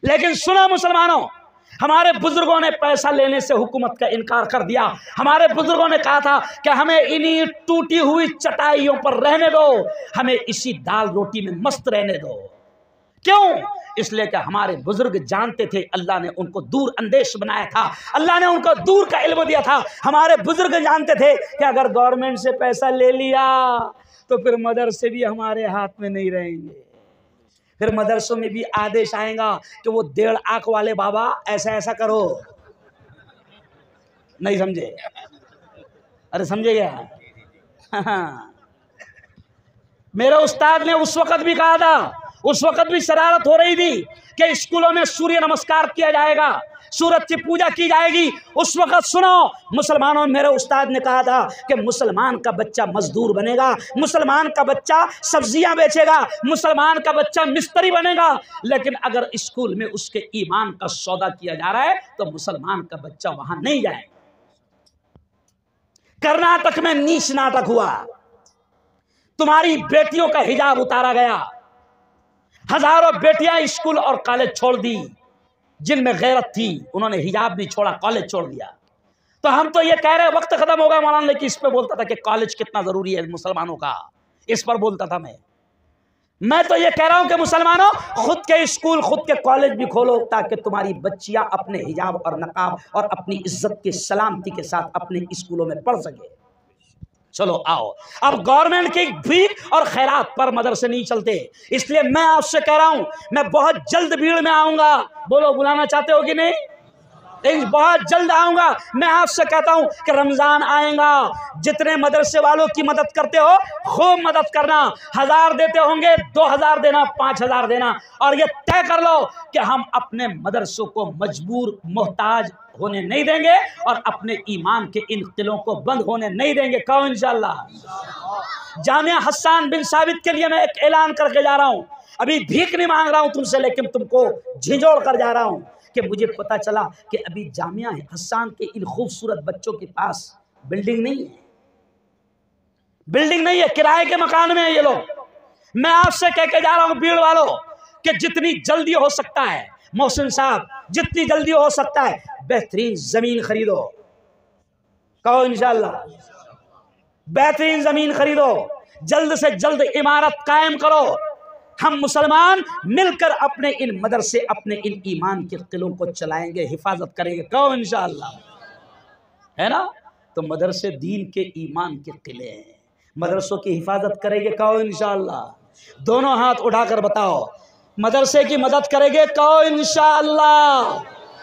लेकिन सुनो मुसलमानों, हमारे बुजुर्गों ने पैसा लेने से हुकूमत का इनकार कर दिया। हमारे बुजुर्गों ने कहा था कि हमें इन्हीं टूटी हुई चटाइयों पर रहने दो, हमें इसी दाल रोटी में मस्त रहने दो। क्यों? इसलिए कि हमारे बुजुर्ग जानते थे अल्लाह ने उनको दूर अंदेश बनाया था, अल्लाह ने उनको दूर का इल्म दिया था। हमारे बुजुर्ग जानते थे कि अगर गवर्नमेंट से पैसा ले लिया तो फिर मदरसे भी हमारे हाथ में नहीं रहेंगे, फिर मदरसों में भी आदेश आएगा कि वो 1.5 आंख वाले बाबा ऐसा ऐसा करो। नहीं समझे? अरे समझे क्या? मेरे उस्ताद ने उस वक्त भी कहा था, उस वक्त भी शरारत हो रही थी कि स्कूलों में सूर्य नमस्कार किया जाएगा, सूरज की पूजा की जाएगी। उस वक्त सुनो मुसलमानों, मेरे उस्ताद ने कहा था कि मुसलमान का बच्चा मजदूर बनेगा, मुसलमान का बच्चा सब्जियां बेचेगा, मुसलमान का बच्चा मिस्त्री बनेगा, लेकिन अगर स्कूल में उसके ईमान का सौदा किया जा रहा है तो मुसलमान का बच्चा वहां नहीं जाएगा। कर्नाटक में नीच नाटक हुआ, तुम्हारी बेटियों का हिजाब उतारा गया, हजारों बेटियां स्कूल और कॉलेज छोड़ दी, जिनमें गैरत थी उन्होंने हिजाब नहीं छोड़ा, कॉलेज छोड़ दिया। तो हम तो ये कह रहे हैं वक्त खत्म होगा मौलाना, लेकिन इस पे बोलता था कि कॉलेज कितना जरूरी है मुसलमानों का, इस पर बोलता था मैं तो ये कह रहा हूं कि मुसलमानों खुद के स्कूल, खुद के कॉलेज भी खोलो, ताकि तुम्हारी बच्चियां अपने हिजाब और नकाब और अपनी इज्जत की सलामती के साथ अपने स्कूलों में पढ़ सके। चलो आओ, अब गवर्नमेंट की भीख और खैरात पर मदरसे नहीं चलते, इसलिए मैं आपसे कह रहा हूं, मैं बहुत जल्द भीड़ में आऊंगा। बोलो बुलाना चाहते हो कि नहीं? बहुत जल्द आऊंगा। मैं आपसे कहता हूं कि रमजान आएगा, जितने मदरसे वालों की मदद करते हो खूब मदद करना, 1000 देते होंगे 2000 देना, 5000 देना, और ये तय कर लो कि हम अपने मदरसों को मजबूर मोहताज होने नहीं देंगे और अपने ईमान के इन किलों को बंद होने नहीं देंगे। कहो इंशाअल्लाह। जामिया हसन बिन साबित के लिए मैं एक ऐलान करके जा रहा हूं, अभी भीख नहीं मांग रहा हूं तुमसे, लेकिन तुमको झिझोड़ कर जा रहा हूं कि मुझे पता चला कि अभी जामिया हसन के इन खूबसूरत बच्चों के पास बिल्डिंग नहीं है, बिल्डिंग नहीं है, किराए के मकान में है ये लोग। मैं आपसे कह के जा रहा हूं भीड़ वालों कि जितनी जल्दी हो सकता है, मोहसिन साहब जितनी जल्दी हो सकता है बेहतरीन जमीन खरीदो। कहो इंशाअल्लाह, बेहतरीन जमीन खरीदो, जल्द से जल्द इमारत कायम करो। हम मुसलमान मिलकर अपने इन मदरसे, अपने इन ईमान के किलों को चलाएंगे, हिफाजत करेंगे। कहो इंशाअल्लाह, है ना? तो मदरसे दीन के ईमान के किले हैं, मदरसों की हिफाजत करेंगे। कहो इंशाअल्लाह। दोनों हाथ उठाकर बताओ, मदरसे की मदद करेंगे। कहो इंशाअल्लाह,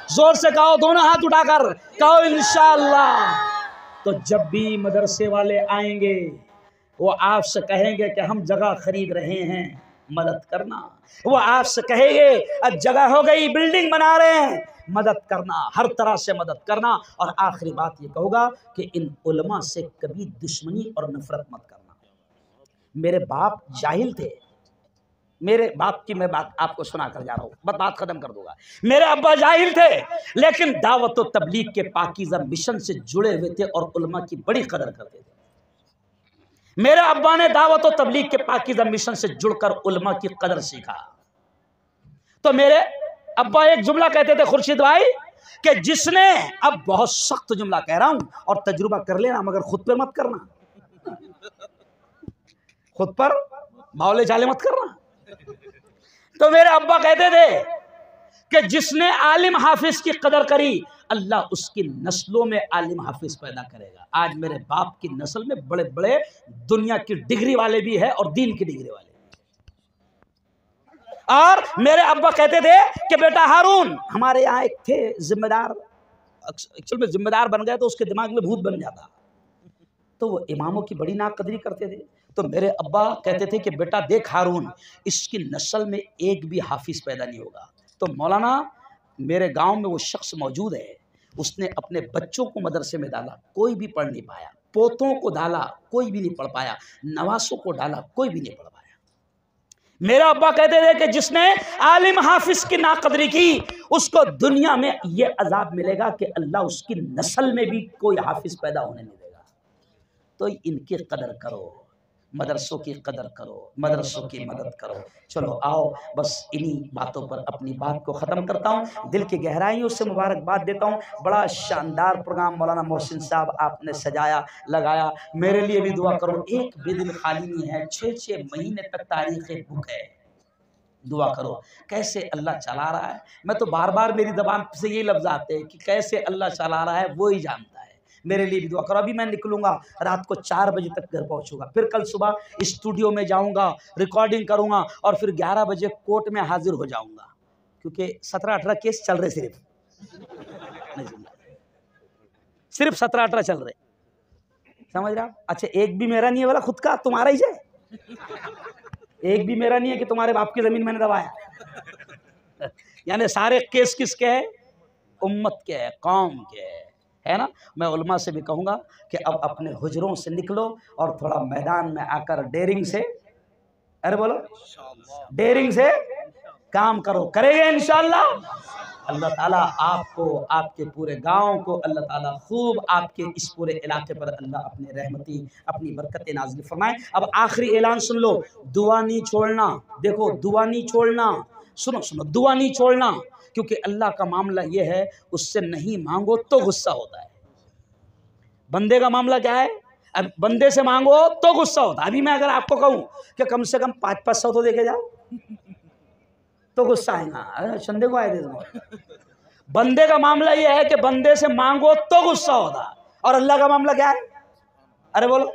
जोर से कहो, दोनों हाथ उठाकर कहो इंशाअल्लाह। तो जब भी मदरसे वाले आएंगे वो आपसे कहेंगे कि हम जगह खरीद रहे हैं, मदद करना। वो आपसे कहेंगे अब जगह हो गई, बिल्डिंग बना रहे हैं, मदद करना, हर तरह से मदद करना। और आखिरी बात ये कहूँगा कि इन उलमा से कभी दुश्मनी और नफरत मत करना। मेरे बाप जाहिल थे, मेरे बाप की मैं बात आपको सुना कर जा रहा हूँ, बात खत्म कर दूंगा। मेरे अब्बा जाहिल थे, लेकिन दावत और तबलीग के पाकीज़ा मिशन से जुड़े हुए थे और उलमा की बड़ी कदर करते थे। मेरे अब्बा ने दावत और तबलीग के पाकीज़ा मिशन से जुड़कर उलमा की कदर सीखा। तो मेरे अब्बा एक जुमला कहते थे, खुर्शीद भाई, कि जिसने, अब बहुत सख्त जुमला कह रहा हूं और तजुर्बा कर लेना, मगर खुद पे मत करना, खुद पर बावले चाले मत करना। तो मेरे अब्बा कहते थे कि जिसने आलिम हाफिज की कदर करी, अल्लाह उसकी नस्लों में आलिम हाफिज पैदा करेगा। आज मेरे बाप की नस्ल में बड़े बड़े दुनिया की डिग्री वाले भी है और दीन की डिग्री वाले भी। और मेरे अब्बा कहते थे कि बेटा हारून, हमारे यहाँ एक थे जिम्मेदार, एक्चुअल में जिम्मेदार बन गए तो उसके दिमाग में भूत बन जाता, तो वो इमामों की बड़ी नाकदरी करते थे। तो मेरे अब्बा कहते थे कि बेटा देख हारून, इसकी नस्ल में एक भी हाफिज पैदा नहीं होगा। तो मौलाना, मेरे गांव में वो शख्स मौजूद है, उसने अपने बच्चों को मदरसे में डाला, कोई भी पढ़ नहीं पाया, पोतों को डाला, कोई भी नहीं पढ़ पाया, नवासों को डाला, कोई भी नहीं पढ़ पाया। मेरा अब्बा कहते थे कि जिसने आलिम हाफिज की नाकदरी की, उसको दुनिया में ये अजाब मिलेगा कि अल्लाह उसकी नस्ल में भी कोई हाफिज पैदा होने नहीं देगा। तो इनकी कदर करो, मदरसों की कदर करो, मदरसों की मदद करो। चलो आओ, बस इन्हीं बातों पर अपनी बात को ख़त्म करता हूँ। दिल की गहराइयों से मुबारकबाद देता हूँ। बड़ा शानदार प्रोग्राम मौलाना मोहसिन साहब आपने सजाया लगाया, मेरे लिए भी दुआ करो। एक भी दिन खाली नहीं है, 6-6 महीने तक तारीख़ बुक है, दुआ करो। कैसे अल्लाह चला रहा है, मैं तो बार बार मेरी ज़बान से ये लफ्ज़ आते हैं कि कैसे अल्लाह चला रहा है वो ही जानता है। मेरे लिए भी दुआ करो। अभी मैं निकलूँगा, रात को 4 बजे तक घर पहुँचूँगा, फिर कल सुबह स्टूडियो में जाऊँगा, रिकॉर्डिंग करूँगा और फिर 11 बजे कोर्ट में हाजिर हो जाऊँगा, क्योंकि 17-18 केस चल रहे, सिर्फ 17-18 चल रहे, समझ रहा? अच्छा, एक भी मेरा नहीं है वाला, खुद का तुम्हारा ही है, एक भी मेरा नहीं है कि तुम्हारे बाप की ज़मीन मैंने दबाया। यानी सारे केस किसके हैं? उम्मत के है, कौम के है ना। मैं उलमा से भी कहूँगा कि अब अपने हुजरों से निकलो और थोड़ा मैदान में आकर डेयरिंग से, अरे बोलो, डेयरिंग से काम करो, करेंगे इंशाअल्लाह। अल्लाह ताला आपको, आपके पूरे गांव को अल्लाह ताला खूब, आपके इस पूरे इलाके पर अल्लाह अपने रहमती, अपनी बरकत नाज़िल फरमाए। अब आखिरी ऐलान सुन लो, दुआ नहीं छोड़ना। देखो, दुआ नहीं छोड़ना, सुनो सुनो, दुआ नहीं छोड़ना, क्योंकि अल्लाह का मामला ये है, उससे नहीं मांगो तो गुस्सा होता है। बंदे का मामला क्या है? अब बंदे से मांगो तो गुस्सा होता है। अभी मैं अगर आपको कहूँ कि कम से कम 500 तो देके जाओ, तो गुस्सा आएगा, अरे संडे को आए थे। बंदे का मामला ये है कि बंदे से मांगो तो गुस्सा होता, और अल्लाह का मामला क्या है? अरे बोलो,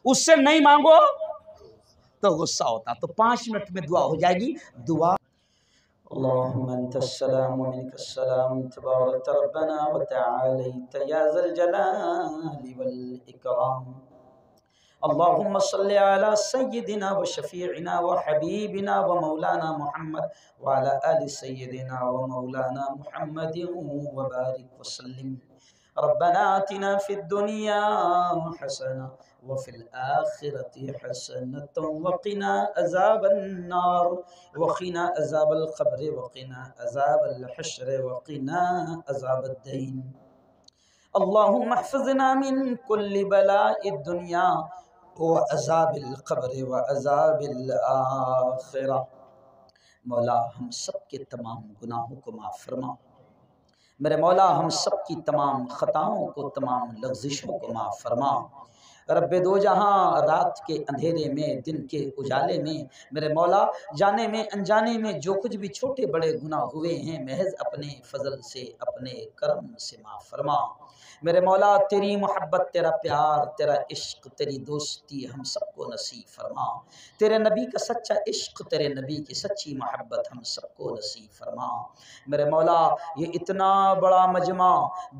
उससे नहीं मांगो तो गुस्सा होता। तो 5 मिनट में दुआ हो जाएगी। दुआ, अल्लाहुम्मा अंतस्सलाम व मिनकस्सलाम तबारक रब्बना व तआलैत या ज़ल जलाली वल इकराम। अल्लाहुम्मा सल्लि अला सय्यिदिना व शफीइना व हबीबिना व मौलाना मुहम्मद व अला आलि सय्यिदिना व मौलाना मुहम्मदिन व बारिक व सल्लिम। रब्बना आतिना फिद दुनिया हसना व फिल आखिरति हसनतन व क़िना अज़ाबन नार व क़िना अज़ाबल क़ब्र व क़िना अज़ाबल हश्र व क़िना अज़ाबद दीन। अल्लाहुम्मा हफ़िज़ना मिन कुल्लि बलाइद दुनिया व अज़ाबिल क़ब्र व अज़ाबिल आखिरा। मौला, हम सब के तमाम गुनाहों को माफ़ फरमा। मेरे मौला, हम सब की तमाम ख़ताओं को, तमाम लग़ज़िशों को माफ़ फरमा। रब्बे दो जहाँ, रात के अंधेरे में, दिन के उजाले में, मेरे मौला, जाने में अनजाने में जो कुछ भी छोटे बड़े गुनाह हुए हैं, महज अपने फजल से, अपने करम से माफ़ फरमा। मेरे मौला, तेरी मोहब्बत, तेरा प्यार, तेरा इश्क, तेरी दोस्ती हम सबको नसीब फरमा। तेरे नबी का सच्चा इश्क, तेरे नबी की सच्ची मोहब्बत हम सबको नसीब फरमा। मेरे मौला, ये इतना बड़ा मजमा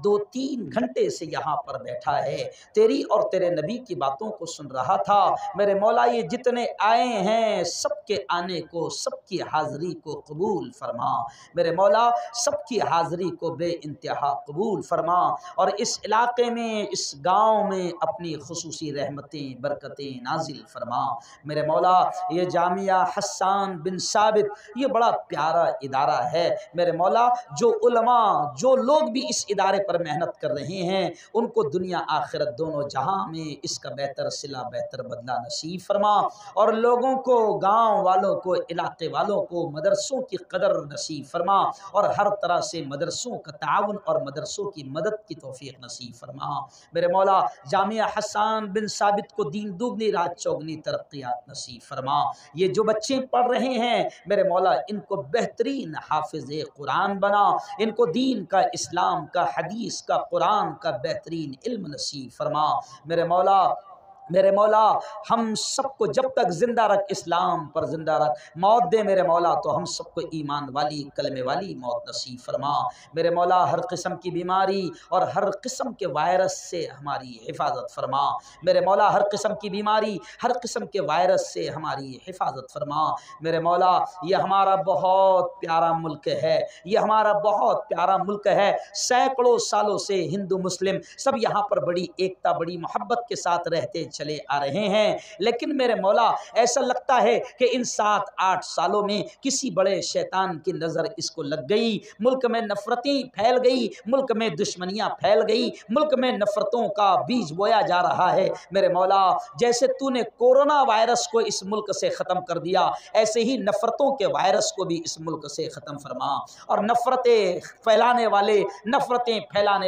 2-3 घंटे से यहाँ पर बैठा है, तेरी और तेरे नबी की बातों को सुन रहा था। मेरे मौला, ये जितने आए हैं, सबके आने को, सबकी हाज़िरी को कबूल फरमा। मेरे मौला, सबकी हाज़िरी को बे इंतहा कबूल फरमा, और इस इलाके में, इस गांव में अपनी खुसूसी रहमतें, बरकतें नाजिल फरमा। मेरे मौला, ये जामिया हसन बिन साबित, ये बड़ा प्यारा इदारा है। मेरे मौला, जो उलमा, जो लोग भी इस इदारे पर मेहनत कर रहे हैं, उनको दुनिया आखिरत दोनों जहां में इसका बेहतर सिला, बेहतर बदला नसीब फरमा, और लोगों को, गांव वालों को, इलाके वालों को मदरसों की कदर नसीब फरमा, और हर तरह से मदरसों का ताउन और मदरसों की मदद की तौफीक नसीब फरमा। मेरे मौला, जामिया हसन बिन साबित को दीन दुगनी रात चौगनी तरक्कियात नसीब फरमा। ये जो बच्चे पढ़ रहे हैं, मेरे मौला, इनको बेहतरीन हाफिज़ कुरान बना, इनको दीन का, इस्लाम का, हदीस का, कुरान का बेहतरीन इल्म नसीब फरमा। मेरे मौला, मेरे मौला, हम सबको जब तक ज़िंदा रख, इस्लाम पर ज़िंदा रख, मौत दे मेरे मौला तो हम सबको ईमान वाली, कलमे वाली मौत नसीब फरमा। मेरे मौला, हर किस्म की बीमारी और हर किस्म के वायरस से हमारी हिफाजत फरमा। मेरे मौला, हर किस्म की बीमारी, हर किस्म के वायरस से हमारी हिफाजत फरमा। मेरे मौला, ये हमारा बहुत प्यारा मुल्क है, ये हमारा बहुत प्यारा मुल्क है। सैकड़ों सालों से हिंदू मुस्लिम सब यहाँ पर बड़ी एकता, बड़ी मोहब्बत के साथ रहते चले आ रहे हैं, लेकिन मेरे मौला, ऐसा लगता है कि इन 7-8 सालों में किसी बड़े शैतान की नज़र इसको लग गई। मुल्क में नफरतें फैल गई, मुल्क में दुश्मनियाँ फैल गई, मुल्क में नफरतों का बीज बोया जा रहा है। मेरे मौला, जैसे तूने कोरोना वायरस को इस मुल्क से ख़त्म कर दिया, ऐसे ही नफरतों के वायरस को भी इस मुल्क से ख़त्म फरमा, और नफरतें फैलाने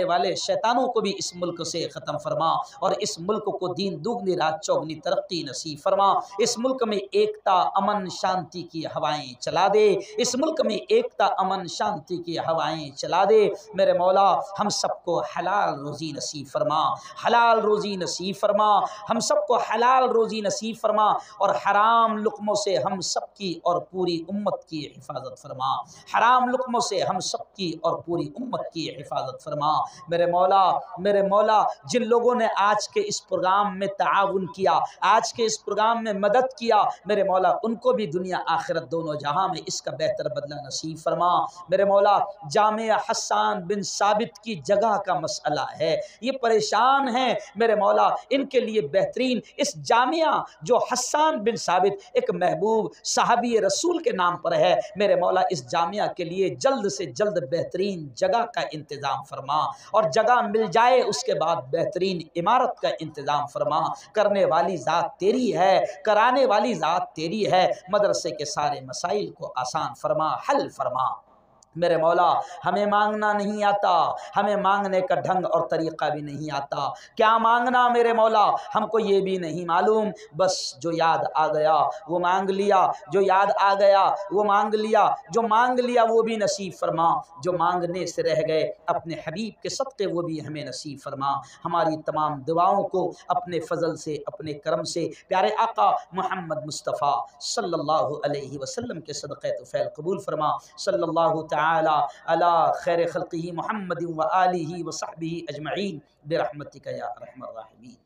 वाले शैतानों को भी इस मुल्क से ख़त्म फरमा, और इस मुल्क को दीन दुगनी रात चौगनी तरक्की नसीब फरमा। इस मुल्क में एकता, अमन, शांति की हवाएं चला दे। इस मुल्क में एकता, अमन, शांति की हवाएं चला दे। मेरे मौला, हम सबको हलाल रोज़ी नसीब फरमा, हलाल रोज़ी नसीब फरमा, हम सबको हलाल रोज़ी नसीब फरमा, और हराम लुक़मों से हम सबकी और पूरी उम्मत की हिफाजत फरमा। हराम लुक़मों से हम सबकी और पूरी उम्मत की हिफाजत फरमा। मेरे मौला, जिन लोगों ने आज के इस प्रोग्राम में ताउन किया, आज के इस प्रोग्राम में मदद किया, मेरे मौला उनको भी दुनिया आखिरत दोनों जहां में इसका बेहतर बदला नसीब फरमा। मेरे मौला जामिया हस्सान बिन साबित की जगह का मसला है, ये परेशान हैं मेरे मौला, इनके लिए बेहतरीन इस जामिया जो हस्सान बिन साबित एक महबूब साहबी रसूल के नाम पर है, मेरे मौला इस जामिया के लिए जल्द से जल्द बेहतरीन जगह का इंतज़ाम फरमा, और जगह मिल जाए उसके बाद बेहतरीन इमारत का इंतज़ाम फरमा। करने वाली ज़ात तेरी है, कराने वाली ज़ात तेरी है, मदरसे के सारे मसाइल को आसान फरमा, हल फरमा। मेरे मौला हमें मांगना नहीं आता, हमें मांगने का ढंग और तरीक़ा भी नहीं आता, क्या मांगना मेरे मौला हमको ये भी नहीं मालूम, बस जो याद आ गया वो मांग लिया, जो याद आ गया वो मांग लिया, जो मांग लिया वो भी नसीब फरमा, जो मांगने से रह गए अपने हबीब के सदक़े वो भी हमें नसीब फरमा। हमारी तमाम दुआओं को अपने फ़ज़ल से, अपने करम से प्यारे आका मोहम्मद मुस्तफ़ा सल्लल्लाहु अलैहि वसल्लम के सदक़े तुफ़ैल कबूल फरमा। सल्लल्लाहु ताला अला खैर खल्क़िही मुहम्मद व आलिही व सहबिही अजमईन बिरहमतिका या अरहमर राहिमीन।